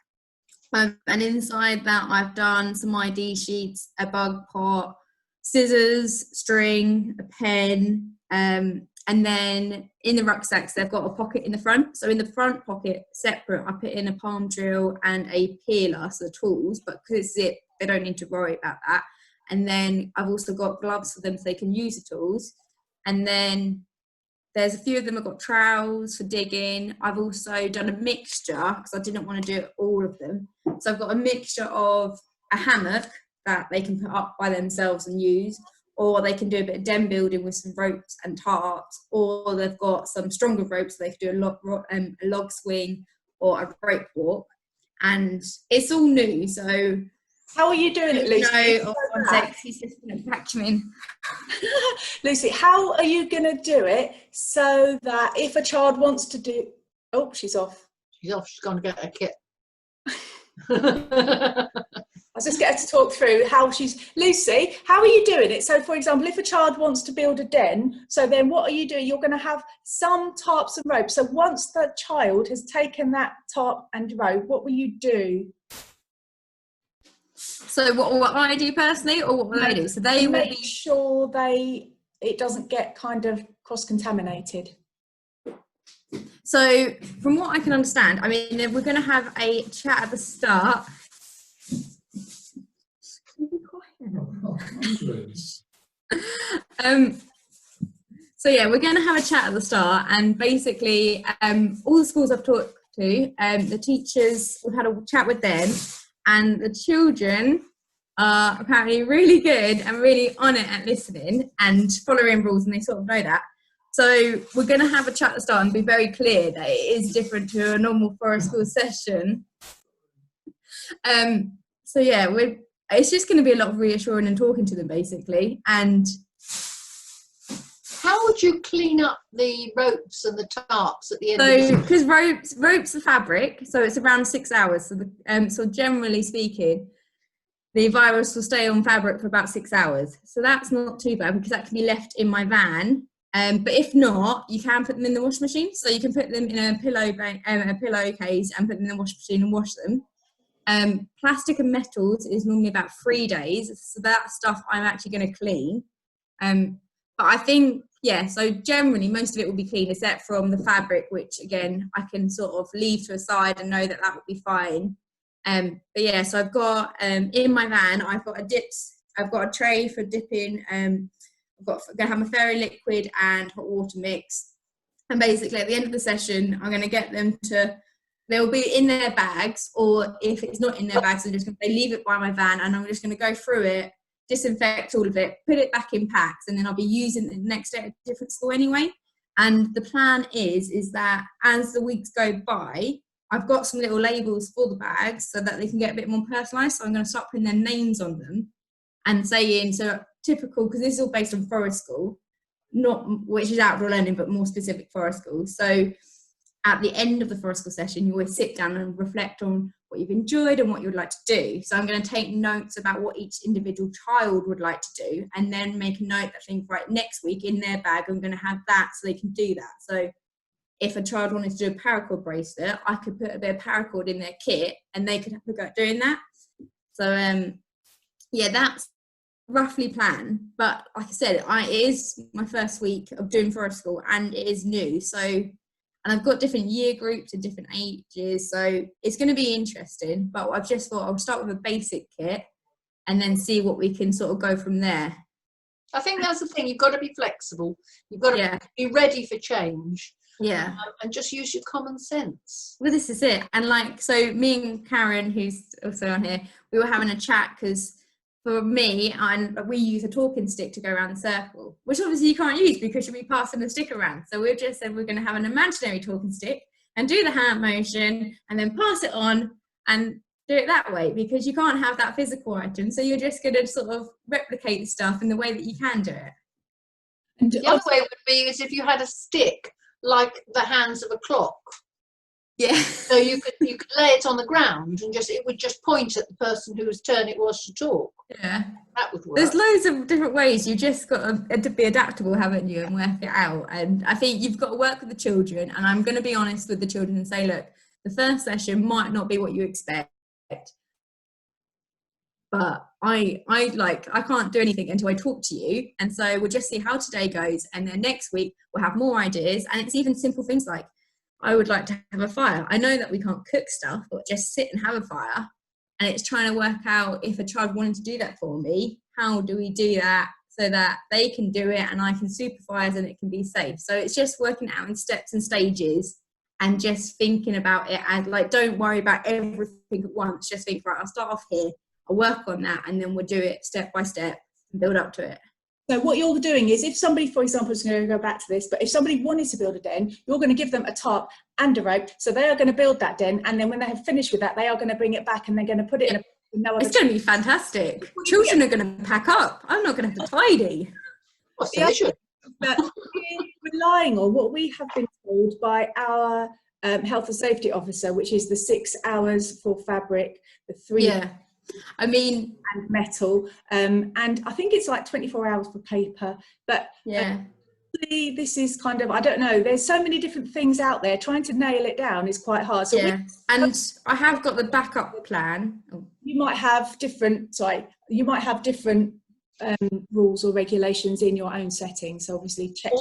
and inside that I've done some ID sheets, a bug pot, scissors, string, a pen, and then in the rucksacks they've got a pocket in the front. So in the front pocket separate I put in a palm drill and a peeler, so the tools, but because they don't need to worry about that. And then I've also got gloves for them so they can use the tools. And then there's a few of them have got trowels for digging. I've also done a mixture because I didn't want to do all of them. So I've got a mixture of a hammock that they can put up by themselves and use, or they can do a bit of den building with some ropes and tarps, or they've got some stronger ropes so they can do a log swing or a rope walk. And it's all new, so how are you doing it, Lucy? One sec, he's just going to patch me in. Lucy, how are you going to do it so that if a child wants to do... Oh, she's off. She's off, she's going to get a kit. I'll just get her to talk through how she's... Lucy, how are you doing it? So, for example, if a child wants to build a den, so then what are you doing? You're going to have some tarps and ropes. So once the child has taken that tarp and rope, what will you do? So what I do personally, or what will they do? So they will make sure it doesn't get kind of cross-contaminated. So from what I can understand, I mean, we're going to have a chat at the start. So yeah, we're going to have a chat at the start, and basically all the schools I've talked to, the teachers, we've had a chat with them, and the children are apparently really good and really on it at listening and following rules, and they sort of know that. So we're going to have a chat at the start and be very clear that it is different to a normal forest school session. So yeah, it's just going to be a lot of reassuring and talking to them basically. And how would you clean up the ropes and the tarps at the end? So because ropes are fabric, so it's around 6 hours. So so generally speaking, the virus will stay on fabric for about 6 hours. So that's not too bad because that can be left in my van. But if not, you can put them in the washing machine. So you can put them in a pillowcase and put them in the washing machine and wash them. Plastic and metals is normally about 3 days. So that stuff I'm actually going to clean. But I think, yeah, so generally most of it will be clean except from the fabric, which again, I can sort of leave to a side and know that that will be fine. But yeah, so I've got, in my van, I've got a tray for dipping, I'm going to have my fairy liquid and hot water mix. And basically at the end of the session, I'm going to get them to, they'll be in their bags, or if it's not in their bags, I'm just going to leave it by my van, and I'm just going to go through it, disinfect all of it, put it back in packs, and then I'll be using it the next day at a different school anyway. And the plan is that as the weeks go by, I've got some little labels for the bags so that they can get a bit more personalised. So I'm going to start putting their names on them and saying, so typical, because this is all based on forest school, not which is outdoor learning, but more specific forest school. So at the end of the forest school session, you always sit down and reflect on what you've enjoyed and what you would like to do. So I'm going to take notes about what each individual child would like to do, and then make a note that think, right, next week in their bag, I'm going to have that so they can do that. So if a child wanted to do a paracord bracelet, I could put a bit of paracord in their kit and they could have a go at doing that. So yeah, that's roughly planned. But like I said, it is my first week of doing forest school and it is new. So, and I've got different year groups and different ages, so it's going to be interesting. But I've just thought I'll start with a basic kit and then see what we can sort of go from there. I think that's the thing, you've got to be flexible. You've got to be ready for change. Yeah. And just use your common sense. Well, this is it. And like, so me and Karen, who's also on here, we were having a chat because for me, we use a talking stick to go around the circle, which obviously you can't use because you'll be passing the stick around. So we just said we're going to have an imaginary talking stick and do the hand motion and then pass it on and do it that way, because you can't have that physical item. So you're just going to sort of replicate the stuff in the way that you can do it. And the other way would be is if you had a stick like the hands of a clock. Yeah. So you could lay it on the ground and it would just point at the person whose turn it was to talk. Yeah. That would work. There's loads of different ways. You just got to be adaptable, haven't you, and work it out. And I think you've got to work with the children. And I'm going to be honest with the children and say, look, the first session might not be what you expect, but I can't do anything until I talk to you. And so we'll just see how today goes. And then next week we'll have more ideas. And it's even simple things like, I would like to have a fire. I know that we can't cook stuff, but just sit and have a fire. And it's trying to work out, if a child wanted to do that for me, how do we do that so that they can do it and I can supervise and it can be safe. So it's just working out in steps and stages and just thinking about it as like, don't worry about everything at once. Just think, right, I'll start off here, I'll work on that, and then we'll do it step by step and build up to it. So what you're doing is, if somebody, for example, is going to go back to this, but if somebody wanted to build a den, you're going to give them a tarp and a rope. So they are going to build that den. And then when they have finished with that, they are going to bring it back and they're going to put it in a... It's going to be fantastic. Children are going to pack up. I'm not going to have to tidy. Well, so they should. But we're relying on what we have been told by our health and safety officer, which is the 6 hours for fabric, the 3 I mean, and metal, and I think it's like 24 hours for paper, but this is kind of, I don't know, there's so many different things out there. Trying to nail it down is quite hard. So and I have got the backup plan. You might have different rules or regulations in your own setting, so obviously check.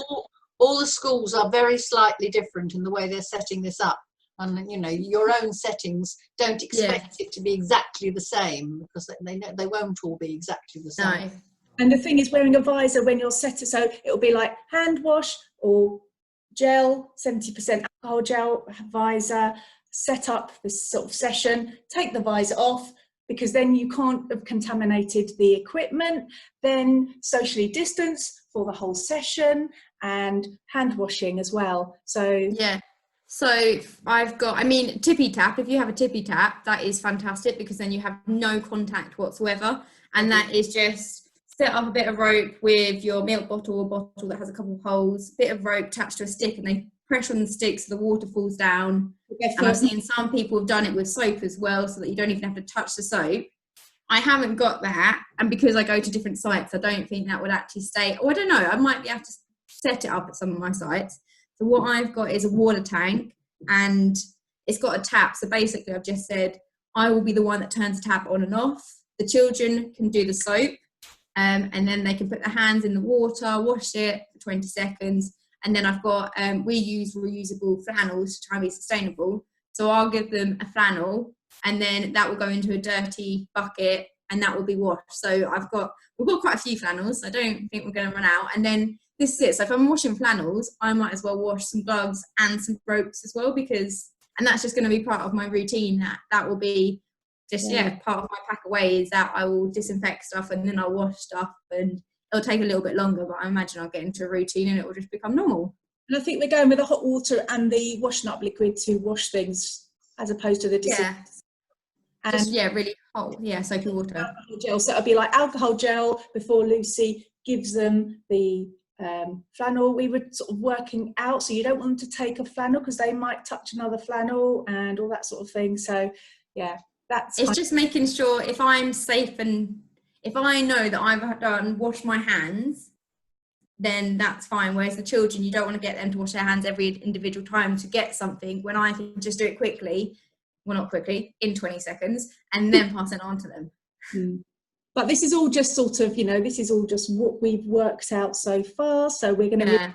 All the schools are very slightly different in the way they're setting this up. And you know, your own settings, don't expect it to be exactly the same, because they won't all be exactly the same. No. And the thing is, wearing a visor when you're set, so it'll be like hand wash or gel, 70% alcohol gel, visor, set up this sort of session, take the visor off, because then you can't have contaminated the equipment, then socially distance for the whole session, and hand washing as well. So yeah. So I've got, I mean, tippy tap, if you have a tippy tap, that is fantastic, because then you have no contact whatsoever. And that is just set up a bit of rope with your milk bottle or bottle that has a couple of holes, bit of rope attached to a stick, and they press on the stick so the water falls down. And I've seen some people have done it with soap as well, so that you don't even have to touch the soap. I haven't got that, and because I go to different sites, I don't think that would actually stay. Oh, I don't know, I might be able to set it up at some of my sites. So what I've got is a water tank, and it's got a tap. So basically I've just said, I will be the one that turns the tap on and off. The children can do the soap, and then they can put their hands in the water, wash it for 20 seconds. And then I've got, we use reusable flannels to try and be sustainable. So I'll give them a flannel, and then that will go into a dirty bucket, and that will be washed. So we've got quite a few flannels. I don't think we're going to run out. And then this is it. So if I'm washing flannels, I might as well wash some gloves and some ropes as well, and that's just going to be part of my routine. That will be just, part of my pack away, is that I will disinfect stuff and then I'll wash stuff, and it'll take a little bit longer, but I imagine I'll get into a routine and it will just become normal. And I think we're going with the hot water and the washing up liquid to wash things, as opposed to the disinfectant. And really hot, soapy water. Alcohol gel. So it'll be like alcohol gel before Lucy gives them the flannel. We were sort of working out, so you don't want them to take a flannel because they might touch another flannel and all that sort of thing. So it's just making sure if I'm safe, and if I know that I've done wash my hands, then that's fine. Whereas the children, you don't want to get them to wash their hands every individual time to get something, when I can just do it quickly, well, not quickly, in 20 seconds, and then pass it on to them. But this is all just sort of, this is all just what we've worked out so far. So we're going to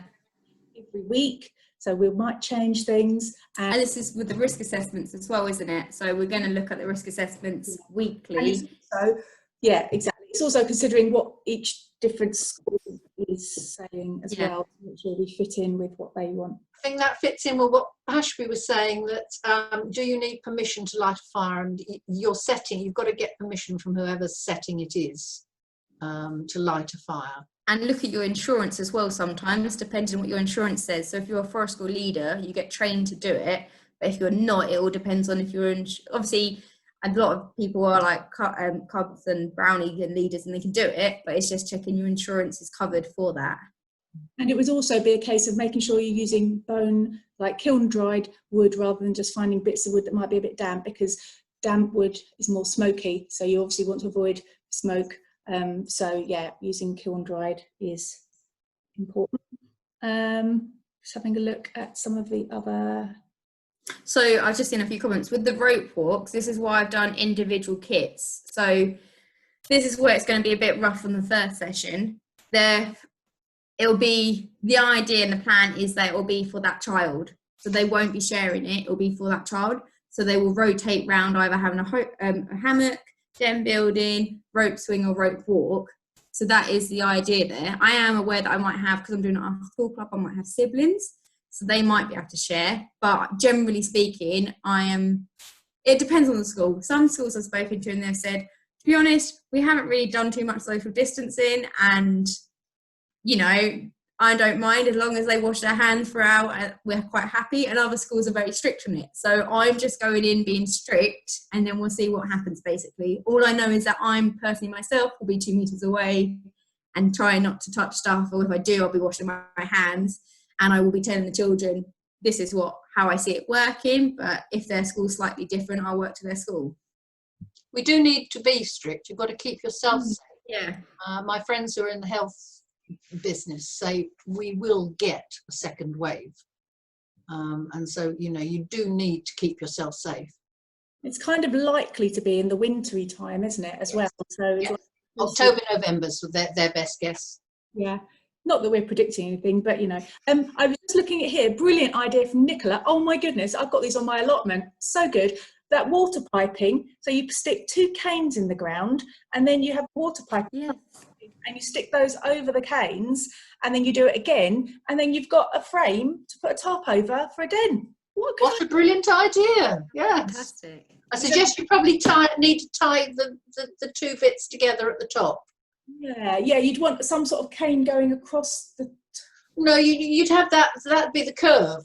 every week. So we might change things. And this is with the risk assessments as well, isn't it? So we're going to look at the risk assessments weekly. So exactly. It's also considering what each different school is saying as well, to make sure we fit in with what they want. I think that fits in with what Ashby was saying, that do you need permission to light a fire? And your setting, you've got to get permission from whoever's setting it is to light a fire. And look at your insurance as well sometimes, depending on what your insurance says. So if you're a forest school leader, you get trained to do it. But if you're not, it all depends on if you're obviously, a lot of people are like Cubs and Brownie and leaders, and they can do it, but it's just checking your insurance is covered for that. And it would also be a case of making sure you're using bone, like kiln dried wood, rather than just finding bits of wood that might be a bit damp, because damp wood is more smoky. So you obviously want to avoid smoke. Using kiln dried is important. Just having a look at some of the other. So I've just seen a few comments with the rope walks. This is why I've done individual kits. So this is where it's going to be a bit rough on the first session. It'll be, the idea and the plan is that it will be for that child. So they won't be sharing it. It'll be for that child. So they will rotate round, either having a hammock, den building, rope swing or rope walk. So that is the idea there. I am aware that I might have, because I'm doing it after school club, I might have siblings. So they might be able to share. But generally speaking, it depends on the school. Some schools I've spoken to, and they've said, to be honest, we haven't really done too much social distancing, and I don't mind as long as they wash their hands throughout, we're quite happy. And other schools are very strict on it. So I'm just going in being strict, and then we'll see what happens basically. All I know is that I'm personally myself will be 2 meters away and try not to touch stuff, or if I do, I'll be washing my hands, and I will be telling the children, this is how I see it working. But if their school's slightly different, I'll work to their school. We do need to be strict. You've got to keep yourself safe. Yeah. My friends who are in the health business say we will get a second wave, and so you do need to keep yourself safe. It's kind of likely to be in the wintry time, isn't it, as well? So October, November's their best guess. Not that we're predicting anything, but I was just looking at here, brilliant idea from Nicola. Oh my goodness, I've got these on my allotment, so good. That water piping, so you stick 2 canes in the ground, and then you have water piping and you stick those over the canes, and then you do it again, and then you've got a frame to put a tarp over for a den. What a brilliant idea. Yes. Fantastic. I suggest you probably need to tie the two bits together at the top. Yeah, you'd want some sort of cane going across the... No, you'd have that, so that'd be the curve.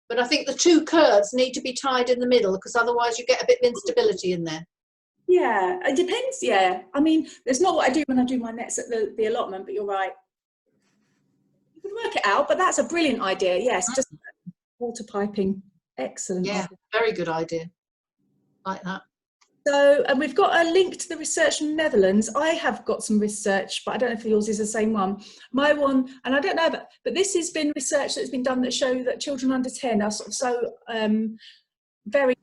But I think the two curves need to be tied in the middle, because otherwise you get a bit of instability in there. Yeah, it depends, yeah. I mean, it's not what I do when I do my nets at the allotment, but you're right. You can work it out, but that's a brilliant idea, yes. Just water piping, excellent. Yeah, very good idea. Like that. So, and we've got a link to the research from Netherlands. I have got some research, but I don't know if yours is the same one. My one, and I don't know, but this has been research that's been done that show that children under 10 are sort of so very,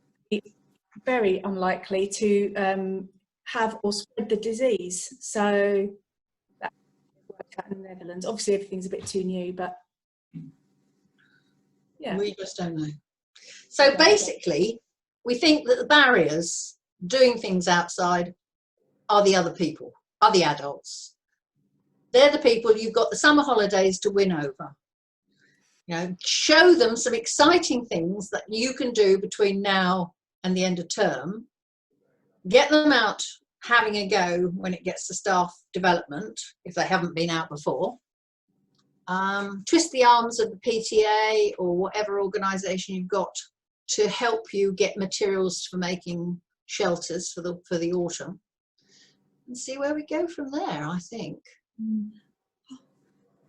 very unlikely to have or spread the disease. So that worked out in the Netherlands. Obviously, everything's a bit too new, but yeah. We just don't know. So basically, we think that the barriers doing things outside are the other people, are the adults. They're the people you've got the summer holidays to win over. You know, show them some exciting things that you can do between now and the end of term. Get them out having a go when it gets to staff development, if they haven't been out before. Twist the arms of the PTA or whatever organisation you've got to help you get materials for making shelters for the autumn, and see where we go from there, I think.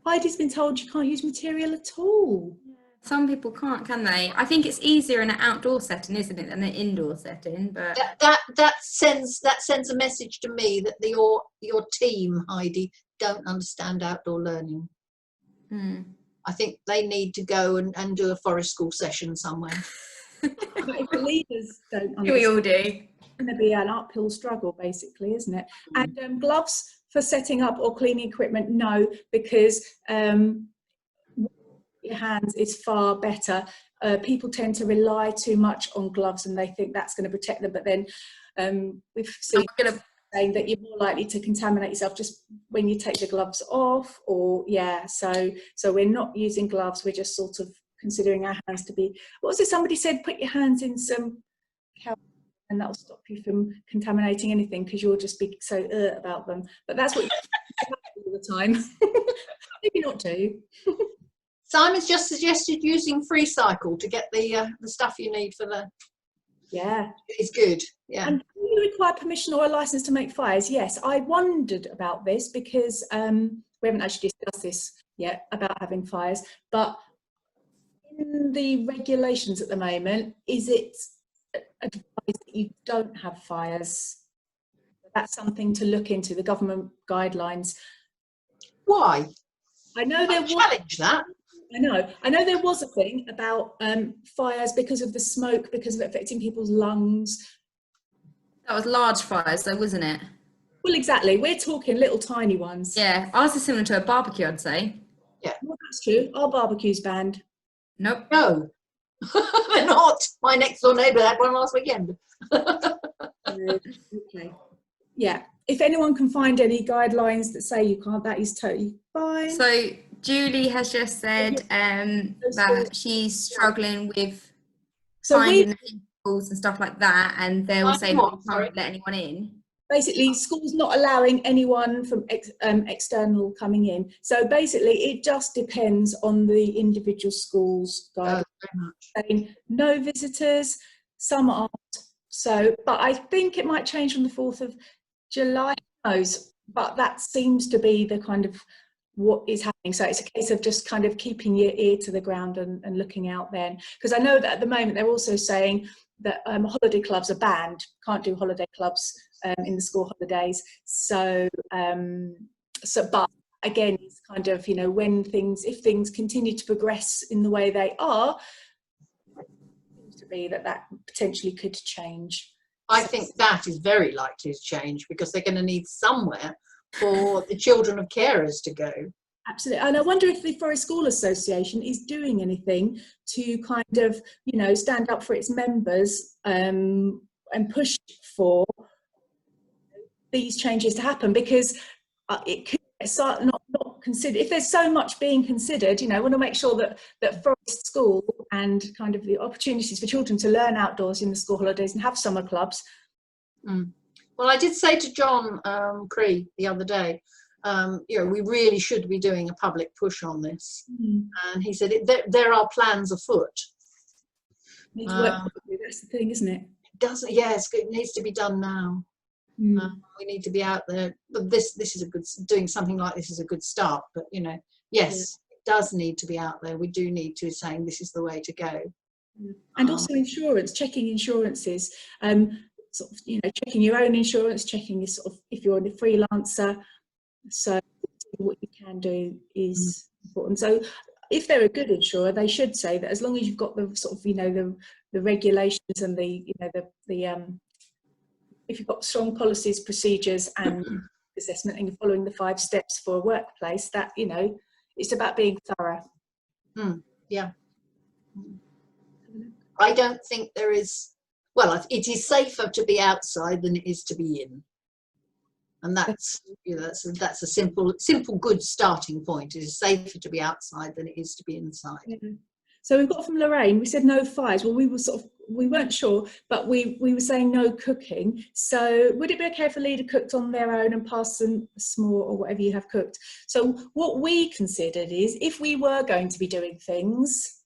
Heidi's been told you can't use material at all. Some people can't, can they? I think it's easier in an outdoor setting, isn't it, than an indoor setting? But that sends a message to me that your team, Heidi, don't understand outdoor learning. I think they need to go and do a forest school session somewhere. But if the leaders don't understand, we all do. it's going to be an uphill struggle, basically, isn't it? And gloves for setting up or cleaning equipment, no, because your hands is far better. People tend to rely too much on gloves and they think that's going to protect them, but then we've seen saying that you're more likely to contaminate yourself just when you take the gloves off, or so we're not using gloves, we're just sort of considering our hands to be, what was it somebody said, put your hands in some cow and that'll stop you from contaminating anything because you'll just be so about them. But that's what you do all the time. Maybe not to. Simon's just suggested using Free Cycle to get the stuff you need for the... Yeah. It's good, yeah. And do you require permission or a license to make fires? Yes, I wondered about this because we haven't actually discussed this yet about having fires, but in the regulations at the moment, is it advised that you don't have fires? That's something to look into, the government guidelines. Why? I know there was... challenge that. I know there was a thing about fires because of the smoke, because of it affecting people's lungs. That was large fires though, wasn't it? Well, exactly. We're talking little tiny ones. Yeah, ours is similar to a barbecue, I'd say. Yeah. Well, that's true. Our barbecue's banned. Nope. No, they're not. My next door neighbour had one last weekend. Okay. Yeah. If anyone can find any guidelines that say you can't, that is totally fine. So Julie has just said that she's struggling with finding the peoples and stuff like that, and they'll say that you can't let anyone in. Basically, schools not allowing anyone from external coming in. So basically, it just depends on the individual school's guidelines. Saying no visitors, some aren't. So, but I think it might change from the 4th of July. Who knows? But that seems to be the kind of what is happening. So it's a case of just kind of keeping your ear to the ground and looking out then. Because I know that at the moment they're also saying that holiday clubs are banned, can't do holiday clubs in the school holidays. So, but again, it's kind of, you know, if things continue to progress in the way they are, it seems to be that potentially could change. I think that is very likely to change because they're going to need somewhere for the children of carers to go. Absolutely. And I wonder if the Forest School Association is doing anything to kind of, you know, stand up for its members and push for these changes to happen, because it could it's not considered. If there's so much being considered, you know, I want to make sure that Forest School and kind of the opportunities for children to learn outdoors in the school holidays and have summer clubs. Well, I did say to John Cree the other day, you know, we really should be doing a public push on this. And he said, there are plans afoot. Needs work. That's the thing, isn't it? It doesn't, yes, it needs to be done now. We need to be out there. But this is a good, doing something like this is a good start. But, you know, yes, it does need to be out there. We do need to be saying this is the way to go. And also insurance, checking insurances. Sort of, you know, checking your own insurance, checking your sort of, if you're a freelancer. So what you can do is important. So if they're a good insurer, they should say that as long as you've got the sort of, you know, the regulations and the, you know, the if you've got strong policies, procedures and assessment, and you're following the 5 steps for a workplace, that, you know, it's about being thorough. Yeah. I don't think there is, well, it is safer to be outside than it is to be in. And that's, you know, that's a simple, good starting point. It is safer to be outside than it is to be inside. So we've got from Lorraine, we said no fires. Well, we weren't sure, but we were saying no cooking. So would it be okay if a leader cooked on their own and passed some s'more or whatever you have cooked? So what we considered is, if we were going to be doing things,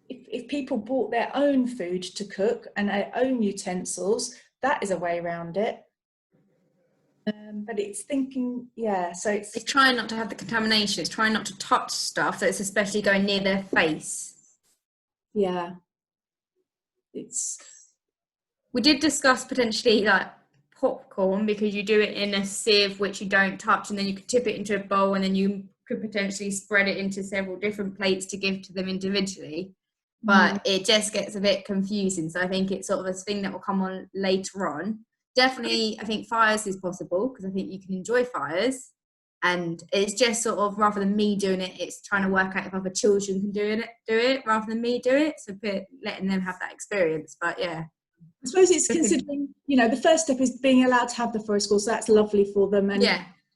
if people brought their own food to cook and their own utensils, that is a way around it. But it's thinking, yeah, so it's trying not to have the contamination, it's trying not to touch stuff, so it's especially going near their face. Yeah. We did discuss potentially like popcorn, because you do it in a sieve which you don't touch, and then you could tip it into a bowl, and then you could potentially spread it into several different plates to give to them individually. But it just gets a bit confusing, so I think it's sort of a thing that will come on later on. Definitely, I think fires is possible, because I think you can enjoy fires, and it's just sort of, rather than me doing it, it's trying to work out if other children can do it rather than me do it, so letting them have that experience. But yeah, I suppose it's considering, you know, the first step is being allowed to have the forest school, so that's lovely for them, and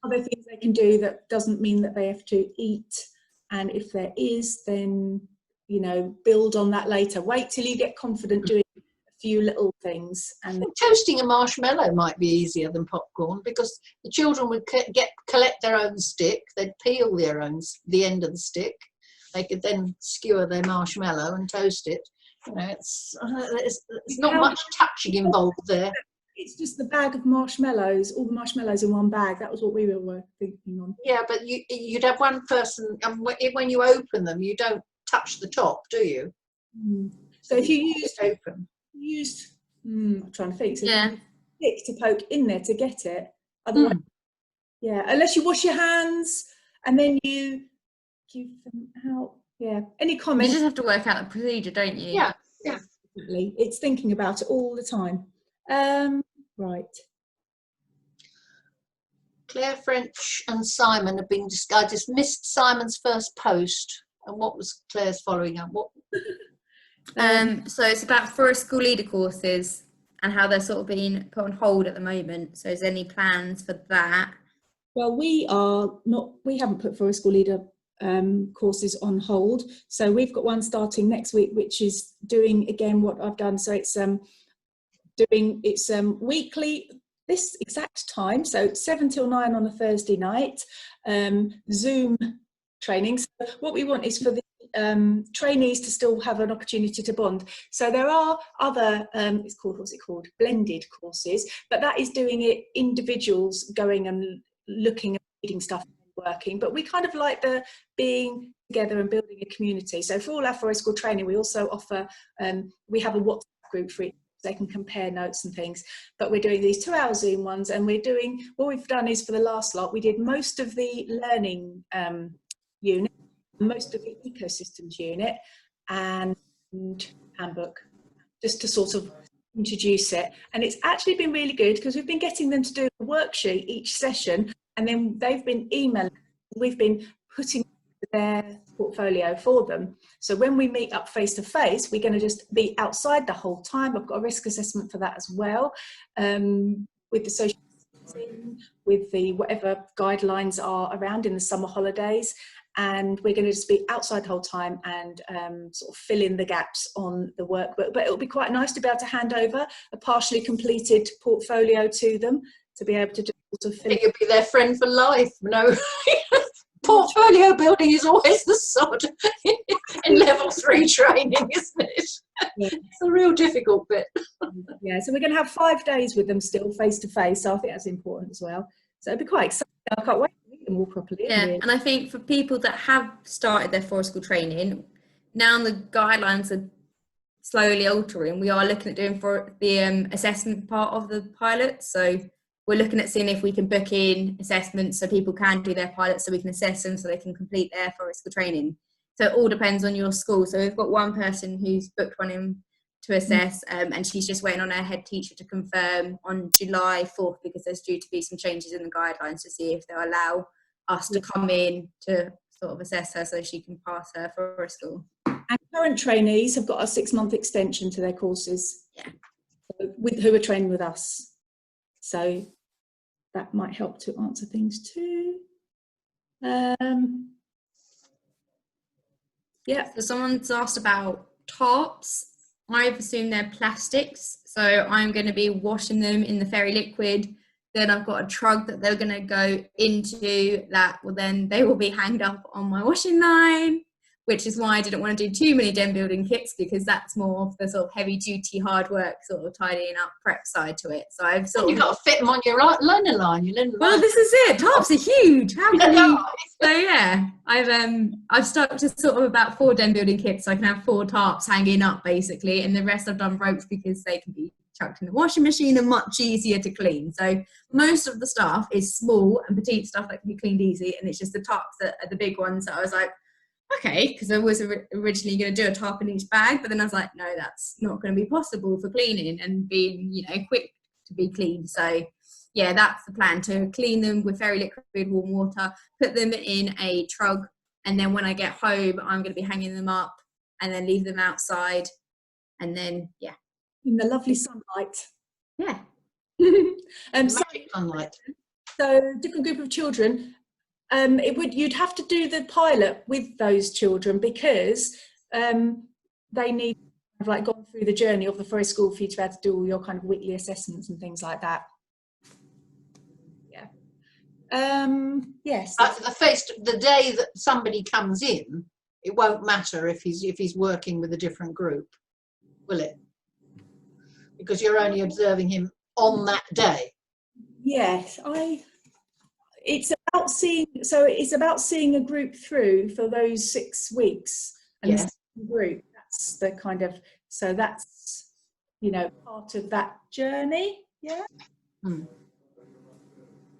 other things they can do that doesn't mean that they have to eat, and if there is, then, you know, build on that later. Wait till you get confident doing a few little things. And toasting a marshmallow might be easier than popcorn, because the children would collect their own stick, they'd peel the end of the stick, they could then skewer their marshmallow and toast it. You know, it's not much touching involved there. It's just the bag of marshmallows, all the marshmallows in one bag. That was what we were thinking on. Yeah, but you'd have one person, and when you open them, you don't touch the top, do you? So if you I'm trying to think. So stick to poke in there to get it. Otherwise, unless you wash your hands and then you give them out. Yeah. Any comments? You just have to work out the procedure, don't you? Yeah. Definitely. It's thinking about it all the time. Right. Claire French and Simon have been discussed. I just missed Simon's first post. And what was Claire's following up? What? So it's about forest school leader courses and how they're sort of being put on hold at the moment. So is there any plans for that? Well, we haven't put forest school leader courses on hold. So we've got one starting next week, which is doing again what I've done. So it's weekly, this exact time. So 7 till 9 on a Thursday night, Zoom training. So what we want is for the trainees to still have an opportunity to bond. So there are other, what's it called? Blended courses, but that is doing it individuals going and looking at reading stuff and working. But we kind of like the being together and building a community. So for all our forest school training, we also offer, we have a WhatsApp group for it. They can compare notes and things, but we're doing these 2-hour Zoom ones, and what we've done is, for the last lot, we did most of the learning unit, most of the ecosystems unit, and handbook, just to sort of introduce it. And it's actually been really good, because we've been getting them to do a worksheet each session, and then they've been emailing, we've been putting their portfolio for them. So when we meet up face to face, we're going to just be outside the whole time. I've got a risk assessment for that as well, with the social distancing, with the whatever guidelines are around in the summer holidays, and we're going to just be outside the whole time and sort of fill in the gaps on the workbook. But it'll be quite nice to be able to hand over a partially completed portfolio to them, to be able to just sort of I think you'll be their friend for life. No, portfolio building is always the sort in level 3 training, isn't it? Yeah. It's a real difficult bit. Yeah, so we're going to have 5 days with them still face to face, so I think that's important as well. So it'll be quite exciting. I can't wait to meet them all properly. Yeah, and I think for people that have started their forest school training, now the guidelines are slowly altering. We are looking at doing for the assessment part of the pilot. So we're looking at seeing if we can book in assessments so people can do their pilots, so we can assess them so they can complete their forest school training. So it all depends on your school. So we've got one person who's booked one in to assess, and she's just waiting on her head teacher to confirm on July 4th, because there's due to be some changes in the guidelines to see if they'll allow us to come in to sort of assess her so she can pass her forest school. And current trainees have got a 6-month extension to their courses, who are training with us. So that might help to answer things too. Yeah. So someone's asked about tops. I've assumed they're plastics, so I'm going to be washing them in the fairy liquid. Then I've got a trug that they're going to go into, that will then they will be hanged up on my washing line, which is why I didn't want to do too many den building kits, because that's more of the sort of heavy duty hard work sort of tidying up prep side to it. So I've sort You've got to fit them on your linen line. Well, this is it. Tops are huge. How can you? So yeah, I've stuck to sort of about 4 den building kits, so I can have 4 tarps hanging up basically, and the rest I've done ropes because they can be chucked in the washing machine and much easier to clean. So most of the stuff is small and petite stuff that can be cleaned easy, and it's just the tarps that are the big ones that I was like, okay, because I was originally going to do a tarp in each bag, but then I was like, no, that's not going to be possible for cleaning and being, quick to be cleaned. So yeah, that's the plan, to clean them with fairy liquid, warm water, put them in a trug, and then when I get home, I'm going to be hanging them up and then leave them outside, and then yeah, in the lovely sunlight. Yeah. Sunlight. So different group of children. You'd have to do the pilot with those children, because they need to have like gone through the journey of the forest school for you to be able to do all your kind of weekly assessments and things like that. Yeah. Yes. The day that somebody comes in, it won't matter if he's working with a different group, will it? Because you're only observing him on that day. Yes, it's about seeing a group through for those 6 weeks, and yes. The group, that's the kind of, so that's part of that journey. Yeah.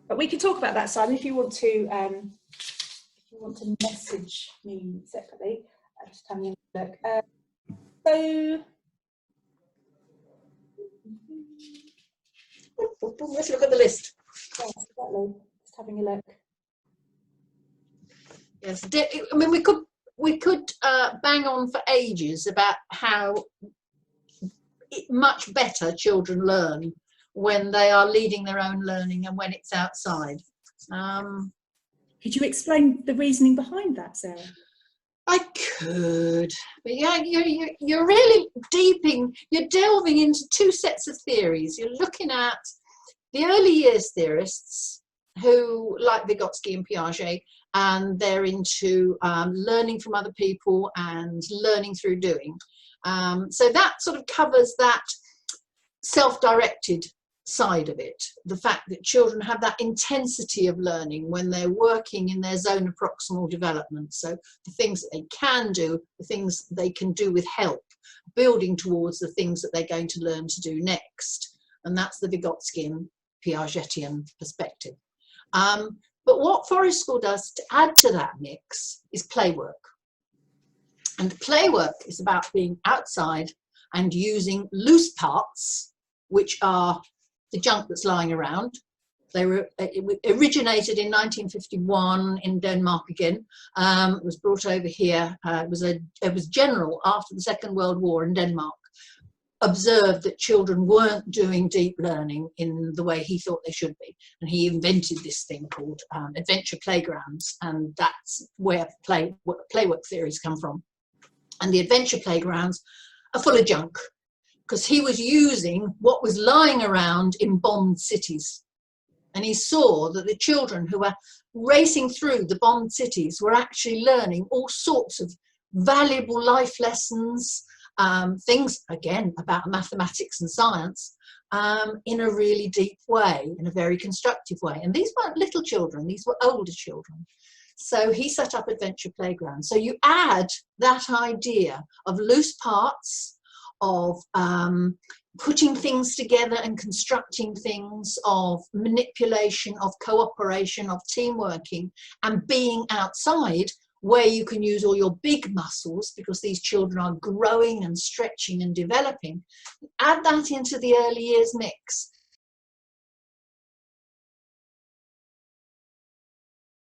But we can talk about that, Simon, if you want to message me separately. I'm just having a look. Let's look at the list. Yes, exactly. Just having a look. Yes, I mean, we could bang on for ages about how much better children learn when they are leading their own learning and when it's outside. Could you explain the reasoning behind that, Sarah? I could, but yeah, you're really you're delving into 2 sets of theories. You're looking at the early years theorists who like Vygotsky and Piaget, and they're into learning from other people and learning through doing. So that sort of covers that self-directed side of it, the fact that children have that intensity of learning when they're working in their zone of proximal development. So the things that they can do, the things they can do with help, building towards the things that they're going to learn to do next. And that's the Vygotskian Piagetian perspective. But what forest school does to add to that mix is play work. And play work is about being outside and using loose parts, which are the junk that's lying around. It originated in 1951 in Denmark again. It was brought over here. It was general after the Second World War in Denmark. observed that children weren't doing deep learning in the way he thought they should be. And he invented this thing called adventure playgrounds, and that's where playwork theories come from. And the adventure playgrounds are full of junk, because he was using what was lying around in bombed cities. And he saw that the children who were racing through the bombed cities were actually learning all sorts of valuable life lessons, things, again, about mathematics and science, in a really deep way, in a very constructive way. And these weren't little children, these were older children. So he set up adventure playgrounds. So you add that idea of loose parts, of putting things together and constructing things, of manipulation, of cooperation, of team working, and being outside, where you can use all your big muscles, because these children are growing and stretching and developing. Add that into the early years mix,